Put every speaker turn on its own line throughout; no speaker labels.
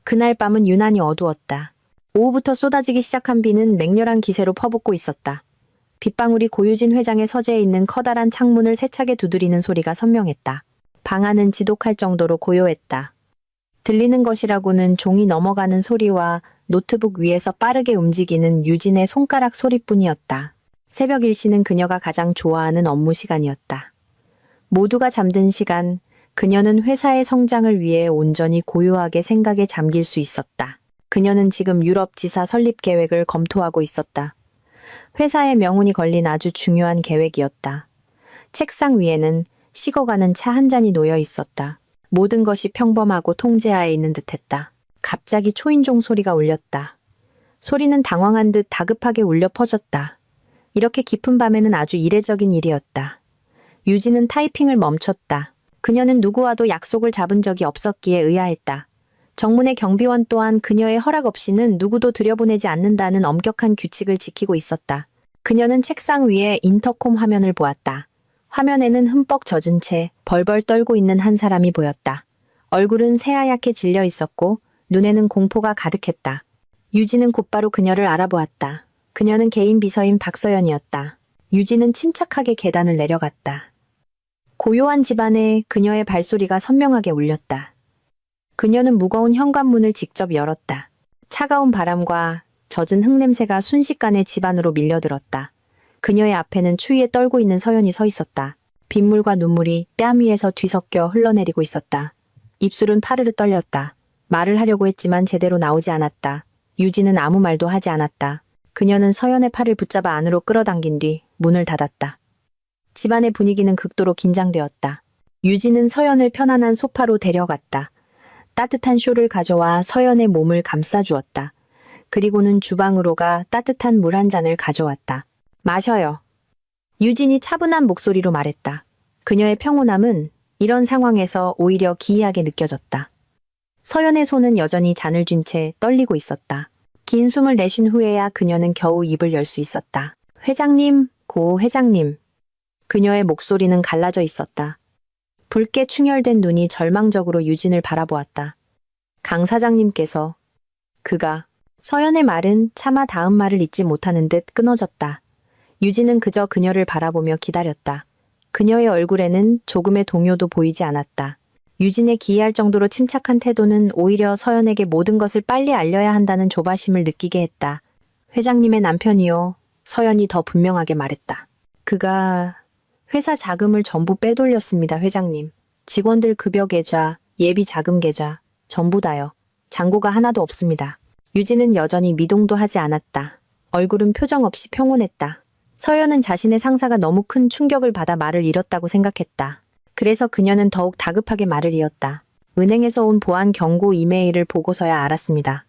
그날 밤은 유난히 어두웠다. 오후부터 쏟아지기 시작한 비는 맹렬한 기세로 퍼붓고 있었다. 빗방울이 고유진 회장의 서재에 있는 커다란 창문을 세차게 두드리는 소리가 선명했다. 방 안은 지독할 정도로 고요했다. 들리는 것이라고는 종이 넘어가는 소리와 노트북 위에서 빠르게 움직이는 유진의 손가락 소리뿐이었다. 새벽 1시는 그녀가 가장 좋아하는 업무 시간이었다. 모두가 잠든 시간, 그녀는 회사의 성장을 위해 온전히 고요하게 생각에 잠길 수 있었다. 그녀는 지금 유럽 지사 설립 계획을 검토하고 있었다. 회사의 명운이 걸린 아주 중요한 계획이었다. 책상 위에는 식어가는 차 한 잔이 놓여 있었다. 모든 것이 평범하고 통제하에 있는 듯했다. 갑자기 초인종 소리가 울렸다. 소리는 당황한 듯 다급하게 울려 퍼졌다. 이렇게 깊은 밤에는 아주 이례적인 일이었다. 유진은 타이핑을 멈췄다. 그녀는 누구와도 약속을 잡은 적이 없었기에 의아했다. 정문의 경비원 또한 그녀의 허락 없이는 누구도 들여보내지 않는다는 엄격한 규칙을 지키고 있었다. 그녀는 책상 위에 인터콤 화면을 보았다. 화면에는 흠뻑 젖은 채 벌벌 떨고 있는 한 사람이 보였다. 얼굴은 새하얗게 질려 있었고 눈에는 공포가 가득했다. 유진은 곧바로 그녀를 알아보았다. 그녀는 개인 비서인 박서연이었다. 유진은 침착하게 계단을 내려갔다. 고요한 집안에 그녀의 발소리가 선명하게 울렸다. 그녀는 무거운 현관문을 직접 열었다. 차가운 바람과 젖은 흙냄새가 순식간에 집 안으로 밀려들었다. 그녀의 앞에는 추위에 떨고 있는 서연이 서 있었다. 빗물과 눈물이 뺨 위에서 뒤섞여 흘러내리고 있었다. 입술은 파르르 떨렸다. 말을 하려고 했지만 제대로 나오지 않았다. 유진은 아무 말도 하지 않았다. 그녀는 서연의 팔을 붙잡아 안으로 끌어당긴 뒤 문을 닫았다. 집안의 분위기는 극도로 긴장되었다. 유진은 서연을 편안한 소파로 데려갔다. 따뜻한 쇼를 가져와 서연의 몸을 감싸주었다. 그리고는 주방으로 가 따뜻한 물 한 잔을 가져왔다. 마셔요. 유진이 차분한 목소리로 말했다. 그녀의 평온함은 이런 상황에서 오히려 기이하게 느껴졌다. 서연의 손은 여전히 잔을 쥔 채 떨리고 있었다. 긴 숨을 내쉰 후에야 그녀는 겨우 입을 열 수 있었다. 회장님, 고 회장님. 그녀의 목소리는 갈라져 있었다. 붉게 충혈된 눈이 절망적으로 유진을 바라보았다. 강 사장님께서. 그가. 서연의 말은 차마 다음 말을 잇지 못하는 듯 끊어졌다. 유진은 그저 그녀를 바라보며 기다렸다. 그녀의 얼굴에는 조금의 동요도 보이지 않았다. 유진의 기이할 정도로 침착한 태도는 오히려 서연에게 모든 것을 빨리 알려야 한다는 조바심을 느끼게 했다. 회장님의 남편이요. 서연이 더 분명하게 말했다. 그가 회사 자금을 전부 빼돌렸습니다, 회장님. 직원들 급여 계좌, 예비 자금 계좌, 전부 다요. 잔고가 하나도 없습니다. 유진은 여전히 미동도 하지 않았다. 얼굴은 표정 없이 평온했다. 서연은 자신의 상사가 너무 큰 충격을 받아 말을 잃었다고 생각했다. 그래서 그녀는 더욱 다급하게 말을 이었다. 은행에서 온 보안 경고 이메일을 보고서야 알았습니다.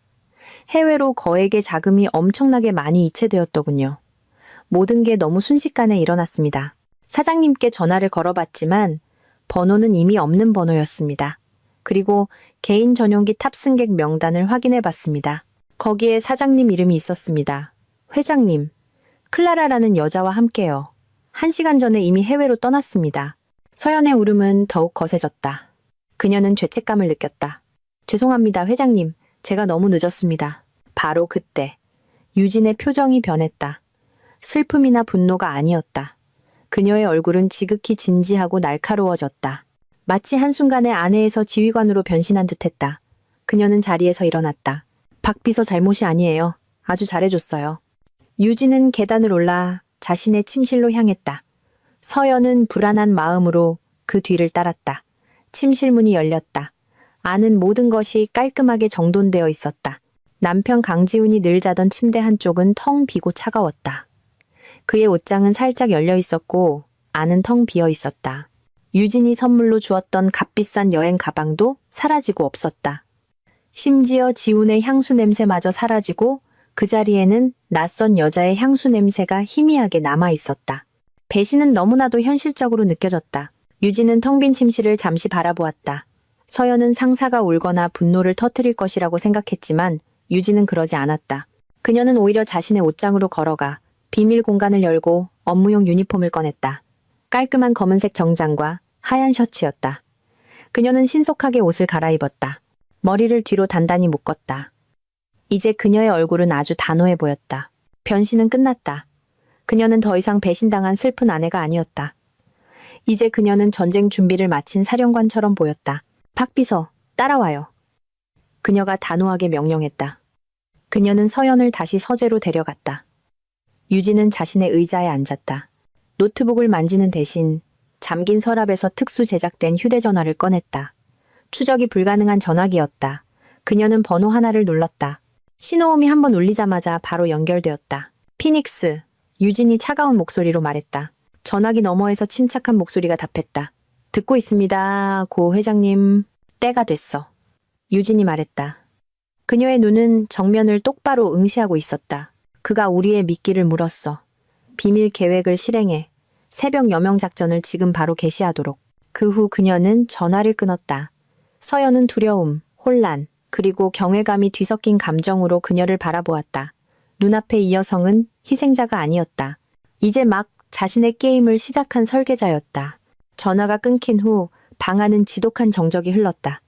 해외로 거액의 자금이 엄청나게 많이 이체되었더군요. 모든 게 너무 순식간에 일어났습니다. 사장님께 전화를 걸어봤지만 번호는 이미 없는 번호였습니다. 그리고 개인 전용기 탑승객 명단을 확인해봤습니다. 거기에 사장님 이름이 있었습니다. 회장님, 클라라라는 여자와 함께요. 1시간 전에 이미 해외로 떠났습니다. 서연의 울음은 더욱 거세졌다. 그녀는 죄책감을 느꼈다. 죄송합니다, 회장님. 제가 너무 늦었습니다. 바로 그때 유진의 표정이 변했다. 슬픔이나 분노가 아니었다. 그녀의 얼굴은 지극히 진지하고 날카로워졌다. 마치 한순간에 아내에서 지휘관으로 변신한 듯했다. 그녀는 자리에서 일어났다. 박 비서 잘못이 아니에요. 아주 잘해줬어요. 유진은 계단을 올라 자신의 침실로 향했다. 서연은 불안한 마음으로 그 뒤를 따랐다. 침실 문이 열렸다. 안은 모든 것이 깔끔하게 정돈되어 있었다. 남편 강지훈이 늘 자던 침대 한쪽은 텅 비고 차가웠다. 그의 옷장은 살짝 열려 있었고 안은 텅 비어 있었다. 유진이 선물로 주었던 값비싼 여행 가방도 사라지고 없었다. 심지어 지훈의 향수 냄새마저 사라지고 그 자리에는 낯선 여자의 향수 냄새가 희미하게 남아 있었다. 배신은 너무나도 현실적으로 느껴졌다. 유진은 텅 빈 침실을 잠시 바라보았다. 서연은 상사가 울거나 분노를 터뜨릴 것이라고 생각했지만 유진은 그러지 않았다. 그녀는 오히려 자신의 옷장으로 걸어가 비밀 공간을 열고 업무용 유니폼을 꺼냈다. 깔끔한 검은색 정장과 하얀 셔츠였다. 그녀는 신속하게 옷을 갈아입었다. 머리를 뒤로 단단히 묶었다. 이제 그녀의 얼굴은 아주 단호해 보였다. 변신은 끝났다. 그녀는 더 이상 배신당한 슬픈 아내가 아니었다. 이제 그녀는 전쟁 준비를 마친 사령관처럼 보였다. 박 비서, 따라와요. 그녀가 단호하게 명령했다. 그녀는 서연을 다시 서재로 데려갔다. 유진은 자신의 의자에 앉았다. 노트북을 만지는 대신 잠긴 서랍에서 특수 제작된 휴대전화를 꺼냈다. 추적이 불가능한 전화기였다. 그녀는 번호 하나를 눌렀다. 신호음이 한번 울리자마자 바로 연결되었다. 피닉스, 유진이 차가운 목소리로 말했다. 전화기 너머에서 침착한 목소리가 답했다. 듣고 있습니다, 고 회장님. 때가 됐어. 유진이 말했다. 그녀의 눈은 정면을 똑바로 응시하고 있었다. 그가 우리의 미끼를 물었어. 비밀 계획을 실행해. 새벽 여명 작전을 지금 바로 개시하도록. 그 후 그녀는 전화를 끊었다. 서연은 두려움, 혼란, 그리고 경외감이 뒤섞인 감정으로 그녀를 바라보았다. 눈앞의 이 여성은 희생자가 아니었다. 이제 막 자신의 게임을 시작한 설계자였다. 전화가 끊긴 후 방 안은 지독한 정적이 흘렀다.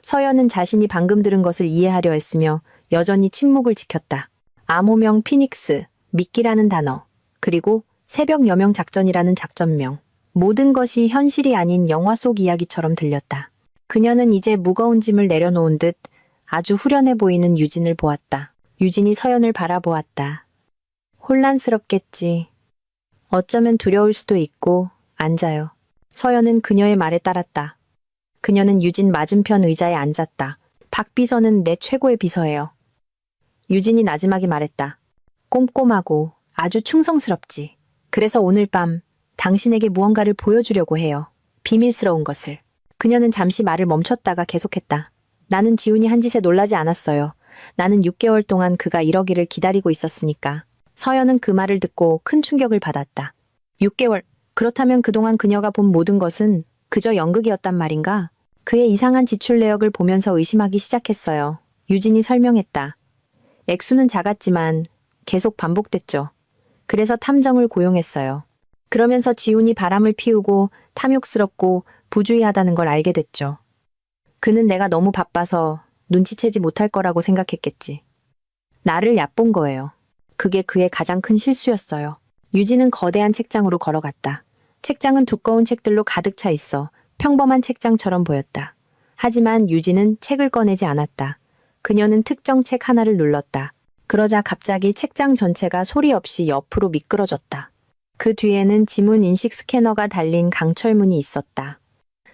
서연은 자신이 방금 들은 것을 이해하려 했으며 여전히 침묵을 지켰다. 암호명 피닉스, 미끼라는 단어, 그리고 새벽 여명 작전이라는 작전명. 모든 것이 현실이 아닌 영화 속 이야기처럼 들렸다. 그녀는 이제 무거운 짐을 내려놓은 듯 아주 후련해 보이는 유진을 보았다. 유진이 서연을 바라보았다. 혼란스럽겠지. 어쩌면 두려울 수도 있고 앉아요. 서연은 그녀의 말에 따랐다. 그녀는 유진 맞은편 의자에 앉았다. 박 비서는 내 최고의 비서예요. 유진이 나지막이 말했다. 꼼꼼하고 아주 충성스럽지. 그래서 오늘 밤 당신에게 무언가를 보여주려고 해요. 비밀스러운 것을. 그녀는 잠시 말을 멈췄다가 계속했다. 나는 지훈이 한 짓에 놀라지 않았어요. 나는 6개월 동안 그가 이러기를 기다리고 있었으니까. 서연은 그 말을 듣고 큰 충격을 받았다. 6개월. 그렇다면 그동안 그녀가 본 모든 것은 그저 연극이었단 말인가? 그의 이상한 지출 내역을 보면서 의심하기 시작했어요. 유진이 설명했다. 액수는 작았지만 계속 반복됐죠. 그래서 탐정을 고용했어요. 그러면서 지훈이 바람을 피우고 탐욕스럽고 부주의하다는 걸 알게 됐죠. 그는 내가 너무 바빠서 눈치채지 못할 거라고 생각했겠지. 나를 얕본 거예요. 그게 그의 가장 큰 실수였어요. 유진은 거대한 책장으로 걸어갔다. 책장은 두꺼운 책들로 가득 차 있어 평범한 책장처럼 보였다. 하지만 유진은 책을 꺼내지 않았다. 그녀는 특정 책 하나를 눌렀다. 그러자 갑자기 책장 전체가 소리 없이 옆으로 미끄러졌다. 그 뒤에는 지문 인식 스캐너가 달린 강철문이 있었다.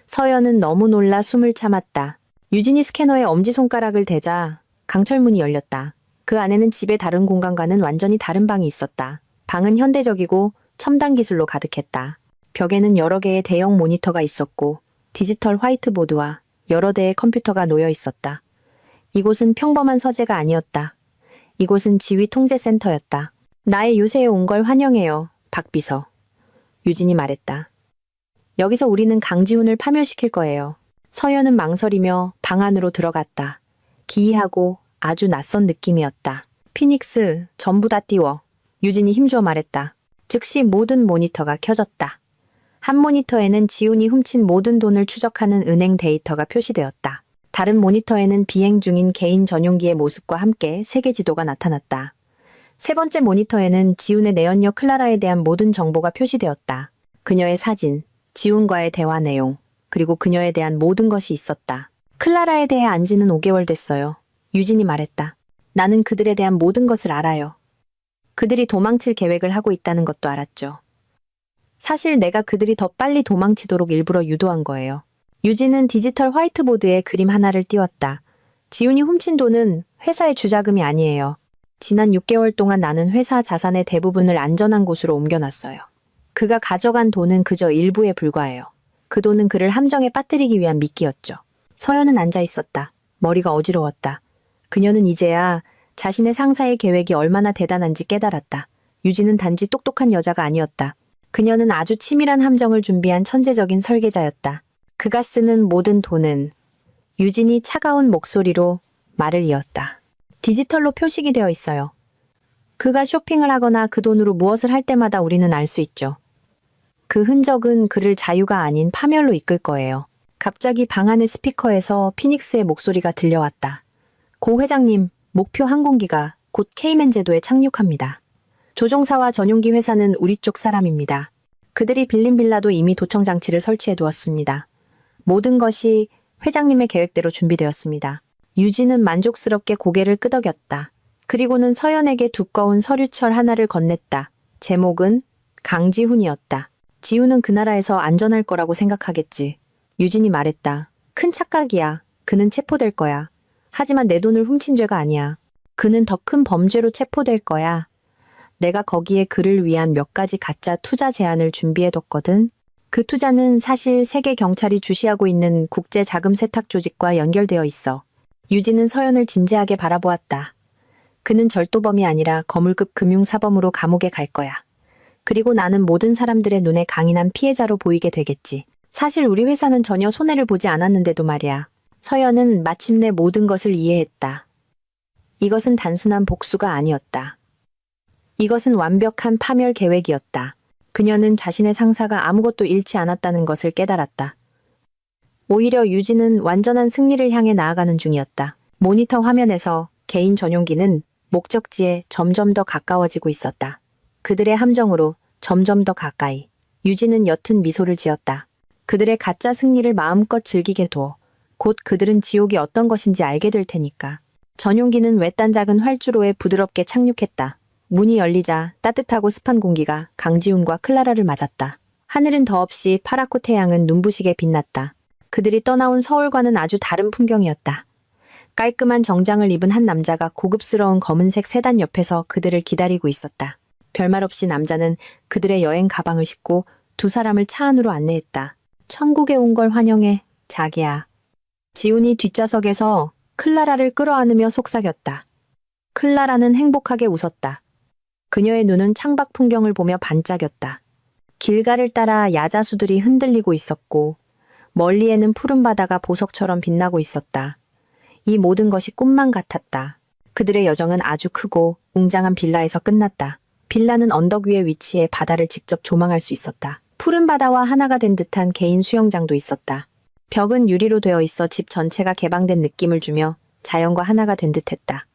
서연은 너무 놀라 숨을 참았다. 유진이 스캐너에 엄지손가락을 대자 강철문이 열렸다. 그 안에는 집의 다른 공간과는 완전히 다른 방이 있었다. 방은 현대적이고 첨단 기술로 가득했다. 벽에는 여러 개의 대형 모니터가 있었고 디지털 화이트보드와 여러 대의 컴퓨터가 놓여 있었다. 이곳은 평범한 서재가 아니었다. 이곳은 지휘통제센터였다. 나의 요새에 온 걸 환영해요, 박 비서. 유진이 말했다. 여기서 우리는 강지훈을 파멸시킬 거예요. 서연은 망설이며 방 안으로 들어갔다. 기이하고 아주 낯선 느낌이었다. 피닉스, 전부 다 띄워. 유진이 힘주어 말했다. 즉시 모든 모니터가 켜졌다. 한 모니터에는 지훈이 훔친 모든 돈을 추적하는 은행 데이터가 표시되었다. 다른 모니터에는 비행 중인 개인 전용기의 모습과 함께 세계 지도가 나타났다. 세 번째 모니터에는 지훈의 내연녀 클라라에 대한 모든 정보가 표시되었다. 그녀의 사진, 지훈과의 대화 내용, 그리고 그녀에 대한 모든 것이 있었다. 클라라에 대해 안 지는 5개월 됐어요. 유진이 말했다. 나는 그들에 대한 모든 것을 알아요. 그들이 도망칠 계획을 하고 있다는 것도 알았죠. 사실 내가 그들이 더 빨리 도망치도록 일부러 유도한 거예요. 유진은 디지털 화이트보드에 그림 하나를 띄웠다. 지훈이 훔친 돈은 회사의 주자금이 아니에요. 지난 6개월 동안 나는 회사 자산의 대부분을 안전한 곳으로 옮겨놨어요. 그가 가져간 돈은 그저 일부에 불과해요. 그 돈은 그를 함정에 빠뜨리기 위한 미끼였죠. 서연은 앉아 있었다. 머리가 어지러웠다. 그녀는 이제야 자신의 상사의 계획이 얼마나 대단한지 깨달았다. 유진은 단지 똑똑한 여자가 아니었다. 그녀는 아주 치밀한 함정을 준비한 천재적인 설계자였다. 그가 쓰는 모든 돈은 유진이 차가운 목소리로 말을 이었다. 디지털로 표식이 되어 있어요. 그가 쇼핑을 하거나 그 돈으로 무엇을 할 때마다 우리는 알 수 있죠. 그 흔적은 그를 자유가 아닌 파멸로 이끌 거예요. 갑자기 방 안의 스피커에서 피닉스의 목소리가 들려왔다. 고 회장님, 목표 항공기가 곧 케이맨 제도에 착륙합니다. 조종사와 전용기 회사는 우리 쪽 사람입니다. 그들이 빌린 빌라도 이미 도청 장치를 설치해 두었습니다. 모든 것이 회장님의 계획대로 준비되었습니다. 유진은 만족스럽게 고개를 끄덕였다. 그리고는 서연에게 두꺼운 서류철 하나를 건넸다. 제목은 강지훈이었다. 지훈은 그 나라에서 안전할 거라고 생각하겠지. 유진이 말했다. 큰 착각이야. 그는 체포될 거야. 하지만 내 돈을 훔친 죄가 아니야. 그는 더 큰 범죄로 체포될 거야. 내가 거기에 그를 위한 몇 가지 가짜 투자 제안을 준비해뒀거든. 그 투자는 사실 세계 경찰이 주시하고 있는 국제 자금 세탁 조직과 연결되어 있어. 유진은 서연을 진지하게 바라보았다. 그는 절도범이 아니라 거물급 금융사범으로 감옥에 갈 거야. 그리고 나는 모든 사람들의 눈에 강인한 피해자로 보이게 되겠지. 사실 우리 회사는 전혀 손해를 보지 않았는데도 말이야. 서연은 마침내 모든 것을 이해했다. 이것은 단순한 복수가 아니었다. 이것은 완벽한 파멸 계획이었다. 그녀는 자신의 상사가 아무것도 잃지 않았다는 것을 깨달았다. 오히려 유진은 완전한 승리를 향해 나아가는 중이었다. 모니터 화면에서 개인 전용기는 목적지에 점점 더 가까워지고 있었다. 그들의 함정으로 점점 더 가까이. 유진은 옅은 미소를 지었다. 그들의 가짜 승리를 마음껏 즐기게 둬. 곧 그들은 지옥이 어떤 것인지 알게 될 테니까. 전용기는 외딴 작은 활주로에 부드럽게 착륙했다. 문이 열리자 따뜻하고 습한 공기가 강지훈과 클라라를 맞았다. 하늘은 더없이 파랗고 태양은 눈부시게 빛났다. 그들이 떠나온 서울과는 아주 다른 풍경이었다. 깔끔한 정장을 입은 한 남자가 고급스러운 검은색 세단 옆에서 그들을 기다리고 있었다. 별말 없이 남자는 그들의 여행 가방을 싣고 두 사람을 차 안으로 안내했다. 천국에 온 걸 환영해, 자기야. 지훈이 뒷좌석에서 클라라를 끌어안으며 속삭였다. 클라라는 행복하게 웃었다. 그녀의 눈은 창밖 풍경을 보며 반짝였다. 길가를 따라 야자수들이 흔들리고 있었고 멀리에는 푸른 바다가 보석처럼 빛나고 있었다. 이 모든 것이 꿈만 같았다. 그들의 여정은 아주 크고 웅장한 빌라에서 끝났다. 빌라는 언덕 위에 위치해 바다를 직접 조망할 수 있었다. 푸른 바다와 하나가 된 듯한 개인 수영장도 있었다. 벽은 유리로 되어 있어 집 전체가 개방된 느낌을 주며 자연과 하나가 된 듯했다.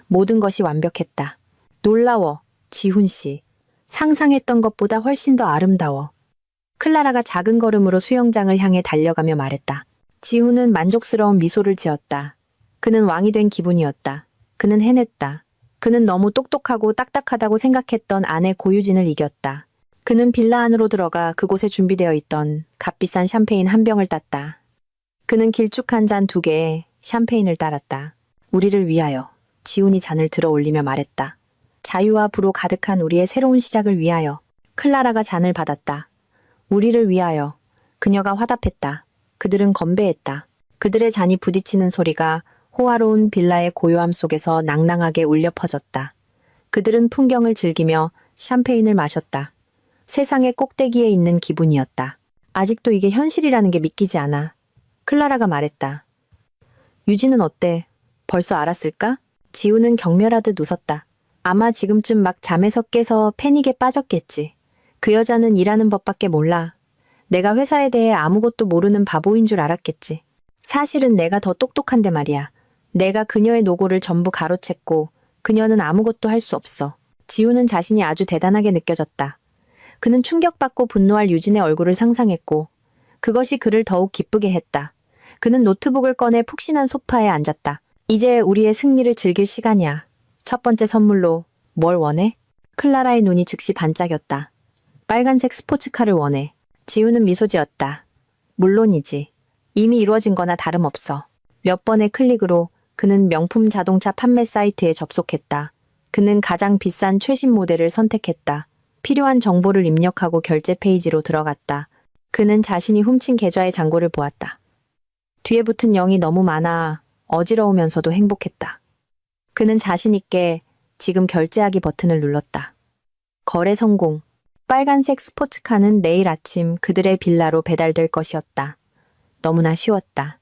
모든 것이 완벽했다. 놀라워, 지훈 씨. 상상했던 것보다 훨씬 더 아름다워. 클라라가 작은 걸음으로 수영장을 향해 달려가며 말했다. 지훈은 만족스러운 미소를 지었다. 그는 왕이 된 기분이었다. 그는 해냈다. 그는 너무 똑똑하고 딱딱하다고 생각했던 아내 고유진을 이겼다. 그는 빌라 안으로 들어가 그곳에 준비되어 있던 값비싼 샴페인 한 병을 땄다. 그는 길쭉한 잔 2개에 샴페인을 따랐다. 우리를 위하여. 지훈이 잔을 들어 올리며 말했다. 자유와 부로 가득한 우리의 새로운 시작을 위하여. 클라라가 잔을 받았다. 우리를 위하여. 그녀가 화답했다. 그들은 건배했다. 그들의 잔이 부딪히는 소리가 호화로운 빌라의 고요함 속에서 낭낭하게 울려 퍼졌다. 그들은 풍경을 즐기며 샴페인을 마셨다. 세상의 꼭대기에 있는 기분이었다. 아직도 이게 현실이라는 게 믿기지 않아. 클라라가 말했다. 유진은 어때? 벌써 알았을까? 지훈은 경멸하듯 웃었다. 아마 지금쯤 막 잠에서 깨서 패닉에 빠졌겠지. 그 여자는 일하는 법밖에 몰라. 내가 회사에 대해 아무것도 모르는 바보인 줄 알았겠지. 사실은 내가 더 똑똑한데 말이야. 내가 그녀의 노고를 전부 가로챘고 그녀는 아무것도 할 수 없어. 지훈은 자신이 아주 대단하게 느껴졌다. 그는 충격받고 분노할 유진의 얼굴을 상상했고 그것이 그를 더욱 기쁘게 했다. 그는 노트북을 꺼내 푹신한 소파에 앉았다. 이제 우리의 승리를 즐길 시간이야. 첫 번째 선물로 뭘 원해? 클라라의 눈이 즉시 반짝였다. 빨간색 스포츠카를 원해. 지훈은 미소 지었다. 물론이지. 이미 이루어진 거나 다름없어. 몇 번의 클릭으로 그는 명품 자동차 판매 사이트에 접속했다. 그는 가장 비싼 최신 모델을 선택했다. 필요한 정보를 입력하고 결제 페이지로 들어갔다. 그는 자신이 훔친 계좌의 잔고를 보았다. 뒤에 붙은 0이 너무 많아 어지러우면서도 행복했다. 그는 자신 있게 지금 결제하기 버튼을 눌렀다. 거래 성공. 빨간색 스포츠카는 내일 아침 그들의 빌라로 배달될 것이었다. 너무나 쉬웠다.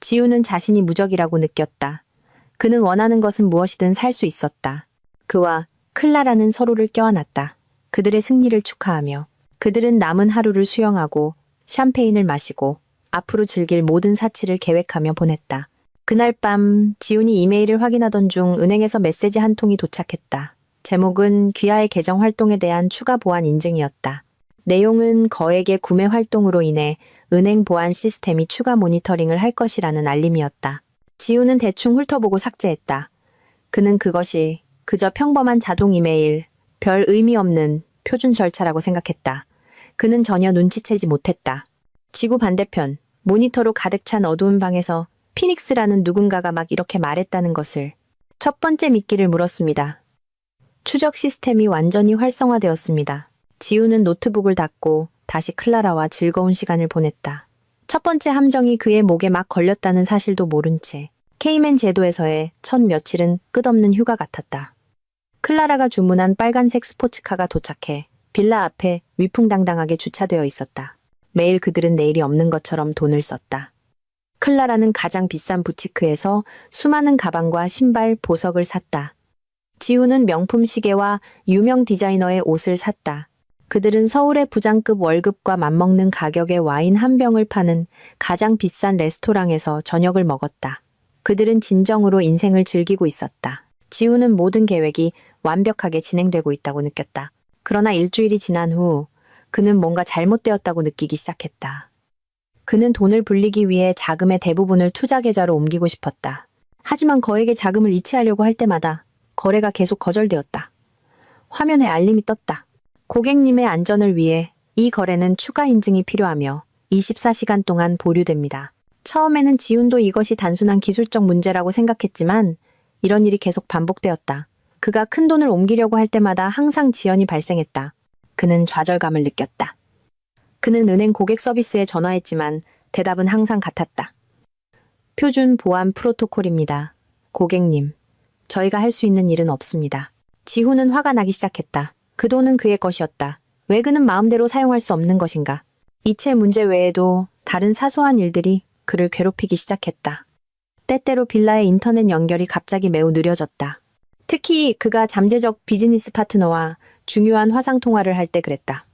지훈은 자신이 무적이라고 느꼈다. 그는 원하는 것은 무엇이든 살 수 있었다. 그와 클라라는 서로를 껴안았다. 그들의 승리를 축하하며 그들은 남은 하루를 수영하고 샴페인을 마시고 앞으로 즐길 모든 사치를 계획하며 보냈다. 그날 밤 지훈이 이메일을 확인하던 중 은행에서 메시지 한 통이 도착했다. 제목은 귀하의 계정 활동에 대한 추가 보안 인증이었다. 내용은 거액의 구매 활동으로 인해 은행 보안 시스템이 추가 모니터링을 할 것이라는 알림이었다. 지훈은 대충 훑어보고 삭제했다. 그는 그것이 그저 평범한 자동 이메일, 별 의미 없는 표준 절차라고 생각했다. 그는 전혀 눈치채지 못했다. 지구 반대편, 모니터로 가득 찬 어두운 방에서 피닉스라는 누군가가 막 이렇게 말했다는 것을 첫 번째 미끼를 물었습니다. 추적 시스템이 완전히 활성화되었습니다. 지훈은 노트북을 닫고 다시 클라라와 즐거운 시간을 보냈다. 첫 번째 함정이 그의 목에 막 걸렸다는 사실도 모른 채 케이맨 제도에서의 첫 며칠은 끝없는 휴가 같았다. 클라라가 주문한 빨간색 스포츠카가 도착해 빌라 앞에 위풍당당하게 주차되어 있었다. 매일 그들은 내일이 없는 것처럼 돈을 썼다. 클라라는 가장 비싼 부티크에서 수많은 가방과 신발, 보석을 샀다. 지훈은 명품 시계와 유명 디자이너의 옷을 샀다. 그들은 서울의 부장급 월급과 맞먹는 가격의 와인 한 병을 파는 가장 비싼 레스토랑에서 저녁을 먹었다. 그들은 진정으로 인생을 즐기고 있었다. 지훈은 모든 계획이 완벽하게 진행되고 있다고 느꼈다. 그러나 일주일이 지난 후 그는 뭔가 잘못되었다고 느끼기 시작했다. 그는 돈을 불리기 위해 자금의 대부분을 투자 계좌로 옮기고 싶었다. 하지만 거액의 자금을 이체하려고 할 때마다 거래가 계속 거절되었다. 화면에 알림이 떴다. 고객님의 안전을 위해 이 거래는 추가 인증이 필요하며 24시간 동안 보류됩니다. 처음에는 지훈도 이것이 단순한 기술적 문제라고 생각했지만 이런 일이 계속 반복되었다. 그가 큰 돈을 옮기려고 할 때마다 항상 지연이 발생했다. 그는 좌절감을 느꼈다. 그는 은행 고객 서비스에 전화했지만 대답은 항상 같았다. 표준 보안 프로토콜입니다. 고객님, 저희가 할 수 있는 일은 없습니다. 지훈은 화가 나기 시작했다. 그 돈은 그의 것이었다. 왜 그는 마음대로 사용할 수 없는 것인가? 이체 문제 외에도 다른 사소한 일들이 그를 괴롭히기 시작했다. 때때로 빌라의 인터넷 연결이 갑자기 매우 느려졌다. 특히 그가 잠재적 비즈니스 파트너와 중요한 화상 통화를 할 때 그랬다.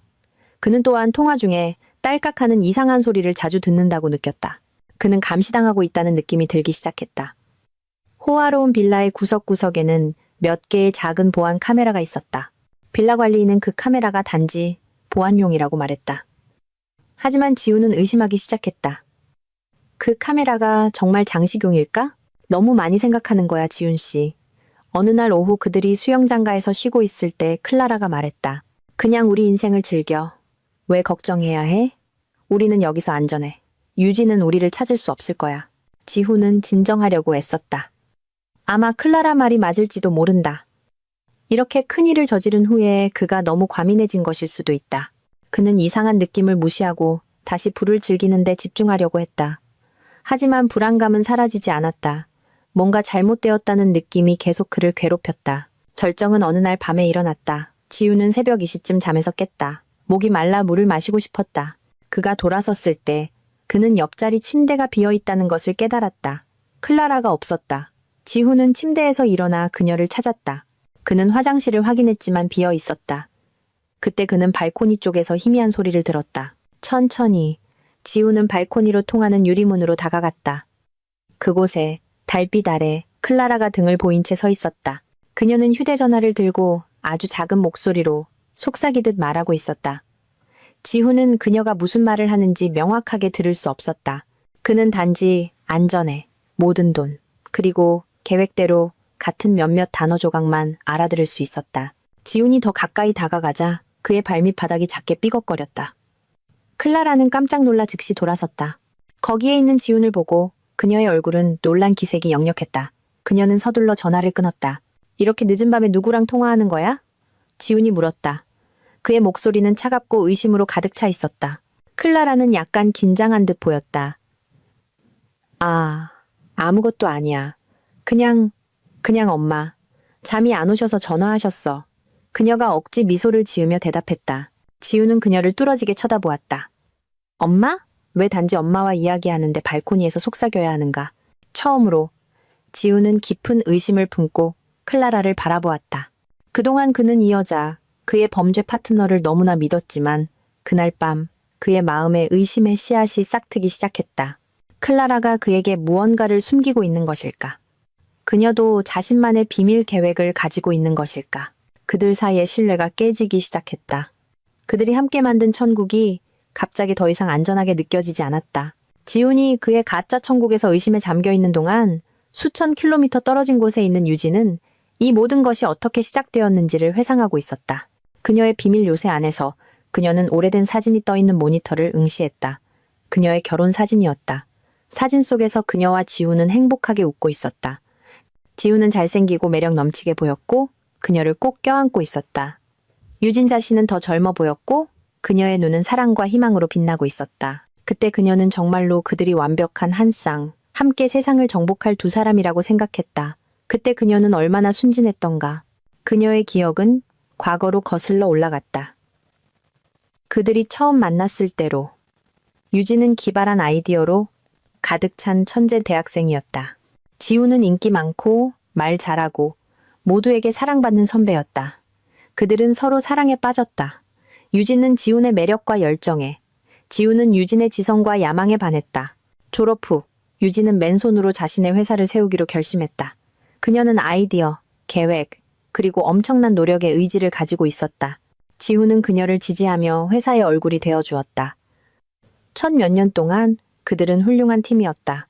그는 또한 통화 중에 딸깍하는 이상한 소리를 자주 듣는다고 느꼈다. 그는 감시당하고 있다는 느낌이 들기 시작했다. 호화로운 빌라의 구석구석에는 몇 개의 작은 보안 카메라가 있었다. 빌라 관리인은 그 카메라가 단지 보안용이라고 말했다. 하지만 지훈은 의심하기 시작했다. 그 카메라가 정말 장식용일까? 너무 많이 생각하는 거야, 지훈 씨. 어느 날 오후 그들이 수영장가에서 쉬고 있을 때 클라라가 말했다. 그냥 우리 인생을 즐겨. 왜 걱정해야 해? 우리는 여기서 안전해. 유지는 우리를 찾을 수 없을 거야. 지훈은 진정하려고 애썼다. 아마 클라라 말이 맞을지도 모른다. 이렇게 큰일을 저지른 후에 그가 너무 과민해진 것일 수도 있다. 그는 이상한 느낌을 무시하고 다시 불을 즐기는데 집중하려고 했다. 하지만 불안감은 사라지지 않았다. 뭔가 잘못되었다는 느낌이 계속 그를 괴롭혔다. 절정은 어느 날 밤에 일어났다. 지훈은 새벽 2시쯤 잠에서 깼다. 목이 말라 물을 마시고 싶었다. 그가 돌아섰을 때 그는 옆자리 침대가 비어있다는 것을 깨달았다. 클라라가 없었다. 지훈은 침대에서 일어나 그녀를 찾았다. 그는 화장실을 확인했지만 비어 있었다. 그때 그는 발코니 쪽에서 희미한 소리를 들었다. 천천히 지훈은 발코니로 통하는 유리문으로 다가갔다. 그곳에 달빛 아래 클라라가 등을 보인 채 서 있었다. 그녀는 휴대전화를 들고 아주 작은 목소리로 속삭이듯 말하고 있었다. 지훈은 그녀가 무슨 말을 하는지 명확하게 들을 수 없었다. 그는 단지 안전해, 모든 돈, 그리고 계획대로 같은 몇몇 단어 조각만 알아들을 수 있었다. 지훈이 더 가까이 다가가자 그의 발밑 바닥이 작게 삐걱거렸다. 클라라는 깜짝 놀라 즉시 돌아섰다. 거기에 있는 지훈을 보고 그녀의 얼굴은 놀란 기색이 역력했다. 그녀는 서둘러 전화를 끊었다. 이렇게 늦은 밤에 누구랑 통화하는 거야? 지훈이 물었다. 그의 목소리는 차갑고 의심으로 가득 차 있었다. 클라라는 약간 긴장한 듯 보였다. 아무것도 아니야. 그냥 엄마. 잠이 안 오셔서 전화하셨어. 그녀가 억지 미소를 지으며 대답했다. 지훈은 그녀를 뚫어지게 쳐다보았다. 엄마? 왜 단지 엄마와 이야기하는데 발코니에서 속삭여야 하는가? 처음으로 지훈은 깊은 의심을 품고 클라라를 바라보았다. 그동안 그는 이 여자, 그의 범죄 파트너를 너무나 믿었지만 그날 밤 그의 마음에 의심의 씨앗이 싹트기 시작했다. 클라라가 그에게 무언가를 숨기고 있는 것일까? 그녀도 자신만의 비밀 계획을 가지고 있는 것일까? 그들 사이의 신뢰가 깨지기 시작했다. 그들이 함께 만든 천국이 갑자기 더 이상 안전하게 느껴지지 않았다. 지훈이 그의 가짜 천국에서 의심에 잠겨 있는 동안 수천 킬로미터 떨어진 곳에 있는 유진은 이 모든 것이 어떻게 시작되었는지를 회상하고 있었다. 그녀의 비밀 요새 안에서 그녀는 오래된 사진이 떠있는 모니터를 응시했다. 그녀의 결혼 사진이었다. 사진 속에서 그녀와 지훈은 행복하게 웃고 있었다. 지훈은 잘생기고 매력 넘치게 보였고 그녀를 꼭 껴안고 있었다. 유진 자신은 더 젊어 보였고 그녀의 눈은 사랑과 희망으로 빛나고 있었다. 그때 그녀는 정말로 그들이 완벽한 한 쌍, 함께 세상을 정복할 두 사람이라고 생각했다. 그때 그녀는 얼마나 순진했던가. 그녀의 기억은 과거로 거슬러 올라갔다. 그들이 처음 만났을 때로 유진은 기발한 아이디어로 가득 찬 천재 대학생이었다. 지훈은 인기 많고 말 잘하고 모두에게 사랑받는 선배였다. 그들은 서로 사랑에 빠졌다. 유진은 지훈의 매력과 열정에, 지훈은 유진의 지성과 야망에 반했다. 졸업 후 유진은 맨손으로 자신의 회사를 세우기로 결심했다. 그녀는 아이디어, 계획, 그리고 엄청난 노력의 의지를 가지고 있었다. 지훈은 그녀를 지지하며 회사의 얼굴이 되어주었다. 첫 몇 년 동안 그들은 훌륭한 팀이었다.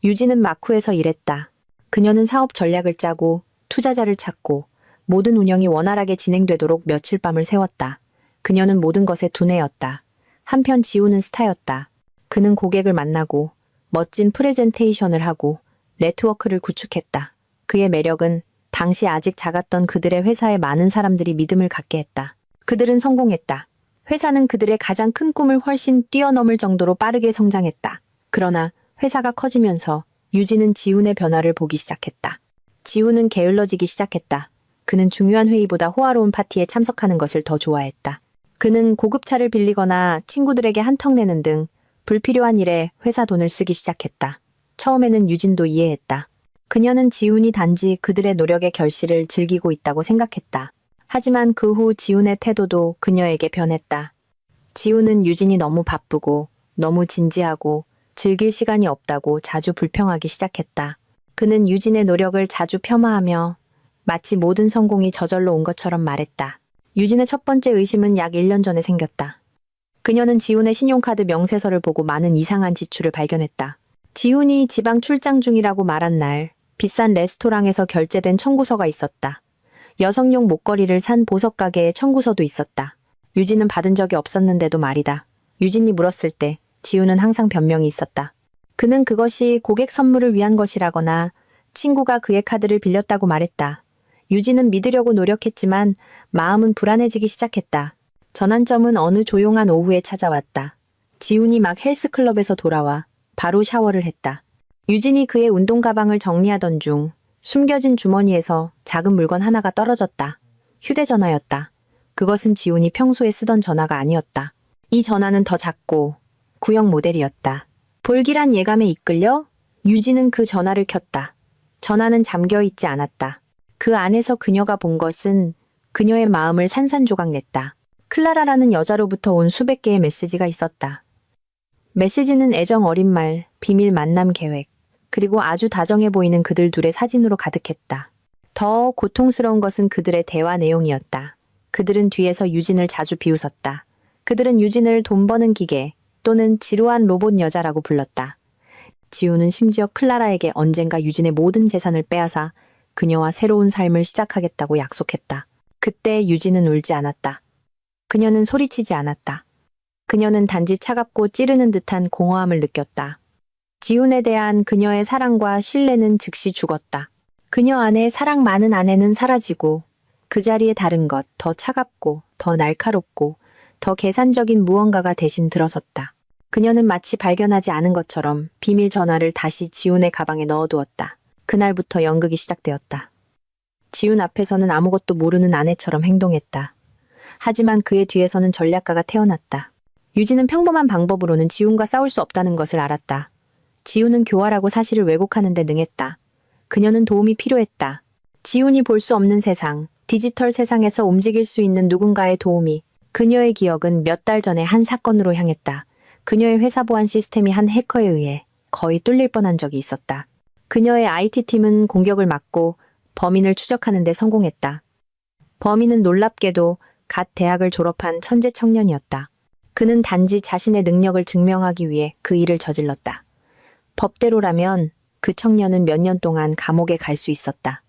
유진은 마쿠에서 일했다. 그녀는 사업 전략을 짜고 투자자를 찾고 모든 운영이 원활하게 진행되도록 며칠 밤을 새웠다. 그녀는 모든 것에 두뇌였다. 한편 지훈은 스타였다. 그는 고객을 만나고 멋진 프레젠테이션을 하고 네트워크를 구축했다. 그의 매력은 당시 아직 작았던 그들의 회사에 많은 사람들이 믿음을 갖게 했다. 그들은 성공했다. 회사는 그들의 가장 큰 꿈을 훨씬 뛰어넘을 정도로 빠르게 성장했다. 그러나 회사가 커지면서 유진은 지훈의 변화를 보기 시작했다. 지훈은 게을러지기 시작했다. 그는 중요한 회의보다 호화로운 파티에 참석하는 것을 더 좋아했다. 그는 고급차를 빌리거나 친구들에게 한턱 내는 등 불필요한 일에 회사 돈을 쓰기 시작했다. 처음에는 유진도 이해했다. 그녀는 지훈이 단지 그들의 노력의 결실을 즐기고 있다고 생각했다. 하지만 그 후 지훈의 태도도 그녀에게 변했다. 지훈은 유진이 너무 바쁘고 너무 진지하고 즐길 시간이 없다고 자주 불평하기 시작했다. 그는 유진의 노력을 자주 폄하하며 마치 모든 성공이 저절로 온 것처럼 말했다. 유진의 첫 번째 의심은 약 1년 전에 생겼다. 그녀는 지훈의 신용카드 명세서를 보고 많은 이상한 지출을 발견했다. 지훈이 지방 출장 중이라고 말한 날, 비싼 레스토랑에서 결제된 청구서가 있었다. 여성용 목걸이를 산 보석 가게에 청구서도 있었다. 유진은 받은 적이 없었는데도 말이다. 유진이 물었을 때 지훈은 항상 변명이 있었다. 그는 그것이 고객 선물을 위한 것이라거나 친구가 그의 카드를 빌렸다고 말했다. 유진은 믿으려고 노력했지만 마음은 불안해지기 시작했다. 전환점은 어느 조용한 오후에 찾아왔다. 지훈이 막 헬스클럽에서 돌아와 바로 샤워를 했다. 유진이 그의 운동 가방을 정리하던 중 숨겨진 주머니에서 작은 물건 하나가 떨어졌다. 휴대전화였다. 그것은 지훈이 평소에 쓰던 전화가 아니었다. 이 전화는 더 작고 구형 모델이었다. 볼기란 예감에 이끌려 유진은 그 전화를 켰다. 전화는 잠겨있지 않았다. 그 안에서 그녀가 본 것은 그녀의 마음을 산산조각 냈다. 클라라라는 여자로부터 온 수백 개의 메시지가 있었다. 메시지는 애정 어린 말, 비밀 만남 계획, 그리고 아주 다정해 보이는 그들 둘의 사진으로 가득했다. 더 고통스러운 것은 그들의 대화 내용이었다. 그들은 뒤에서 유진을 자주 비웃었다. 그들은 유진을 돈 버는 기계 또는 지루한 로봇 여자라고 불렀다. 지훈은 심지어 클라라에게 언젠가 유진의 모든 재산을 빼앗아 그녀와 새로운 삶을 시작하겠다고 약속했다. 그때 유진은 울지 않았다. 그녀는 소리치지 않았다. 그녀는 단지 차갑고 찌르는 듯한 공허함을 느꼈다. 지훈에 대한 그녀의 사랑과 신뢰는 즉시 죽었다. 그녀 안에 사랑 많은 아내는 사라지고 그 자리에 다른 것, 더 차갑고 더 날카롭고 더 계산적인 무언가가 대신 들어섰다. 그녀는 마치 발견하지 않은 것처럼 비밀 전화를 다시 지훈의 가방에 넣어두었다. 그날부터 연극이 시작되었다. 지훈 앞에서는 아무것도 모르는 아내처럼 행동했다. 하지만 그의 뒤에서는 전략가가 태어났다. 유진은 평범한 방법으로는 지훈과 싸울 수 없다는 것을 알았다. 지훈은 교활하고 사실을 왜곡하는 데 능했다. 그녀는 도움이 필요했다. 지훈이 볼 수 없는 세상, 디지털 세상에서 움직일 수 있는 누군가의 도움이 그녀의 기억은 몇 달 전에 한 사건으로 향했다. 그녀의 회사 보안 시스템이 한 해커에 의해 거의 뚫릴 뻔한 적이 있었다. 그녀의 IT팀은 공격을 막고 범인을 추적하는 데 성공했다. 범인은 놀랍게도 갓 대학을 졸업한 천재 청년이었다. 그는 단지 자신의 능력을 증명하기 위해 그 일을 저질렀다. 법대로라면 그 청년은 몇 년 동안 감옥에 갈 수 있었다.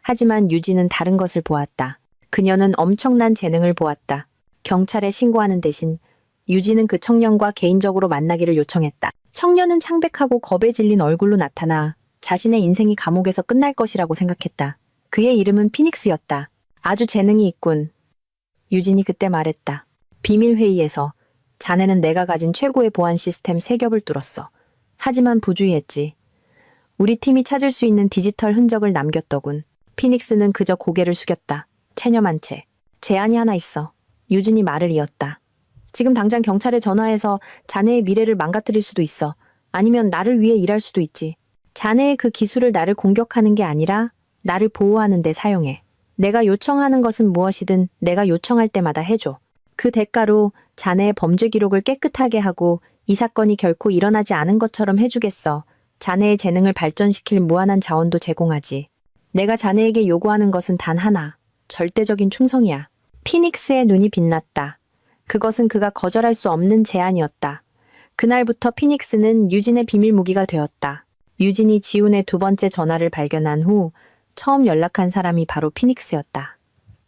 하지만 유진은 다른 것을 보았다. 그녀는 엄청난 재능을 보았다. 경찰에 신고하는 대신 유진은 그 청년과 개인적으로 만나기를 요청했다. 청년은 창백하고 겁에 질린 얼굴로 나타나 자신의 인생이 감옥에서 끝날 것이라고 생각했다. 그의 이름은 피닉스였다. 아주 재능이 있군. 유진이 그때 말했다. 비밀회의에서 자네는 내가 가진 최고의 보안 시스템 3겹을 뚫었어. 하지만 부주의했지. 우리 팀이 찾을 수 있는 디지털 흔적을 남겼더군. 피닉스는 그저 고개를 숙였다. 체념한 채. 제안이 하나 있어. 유진이 말을 이었다. 지금 당장 경찰에 전화해서 자네의 미래를 망가뜨릴 수도 있어. 아니면 나를 위해 일할 수도 있지. 자네의 그 기술을 나를 공격하는 게 아니라 나를 보호하는 데 사용해. 내가 요청하는 것은 무엇이든 내가 요청할 때마다 해줘. 그 대가로 자네의 범죄 기록을 깨끗하게 하고 이 사건이 결코 일어나지 않은 것처럼 해주겠어. 자네의 재능을 발전시킬 무한한 자원도 제공하지. 내가 자네에게 요구하는 것은 단 하나. 절대적인 충성이야. 피닉스의 눈이 빛났다. 그것은 그가 거절할 수 없는 제안이었다. 그날부터 피닉스는 유진의 비밀 무기가 되었다. 유진이 지훈의 2번째 전화를 발견한 후 처음 연락한 사람이 바로 피닉스였다.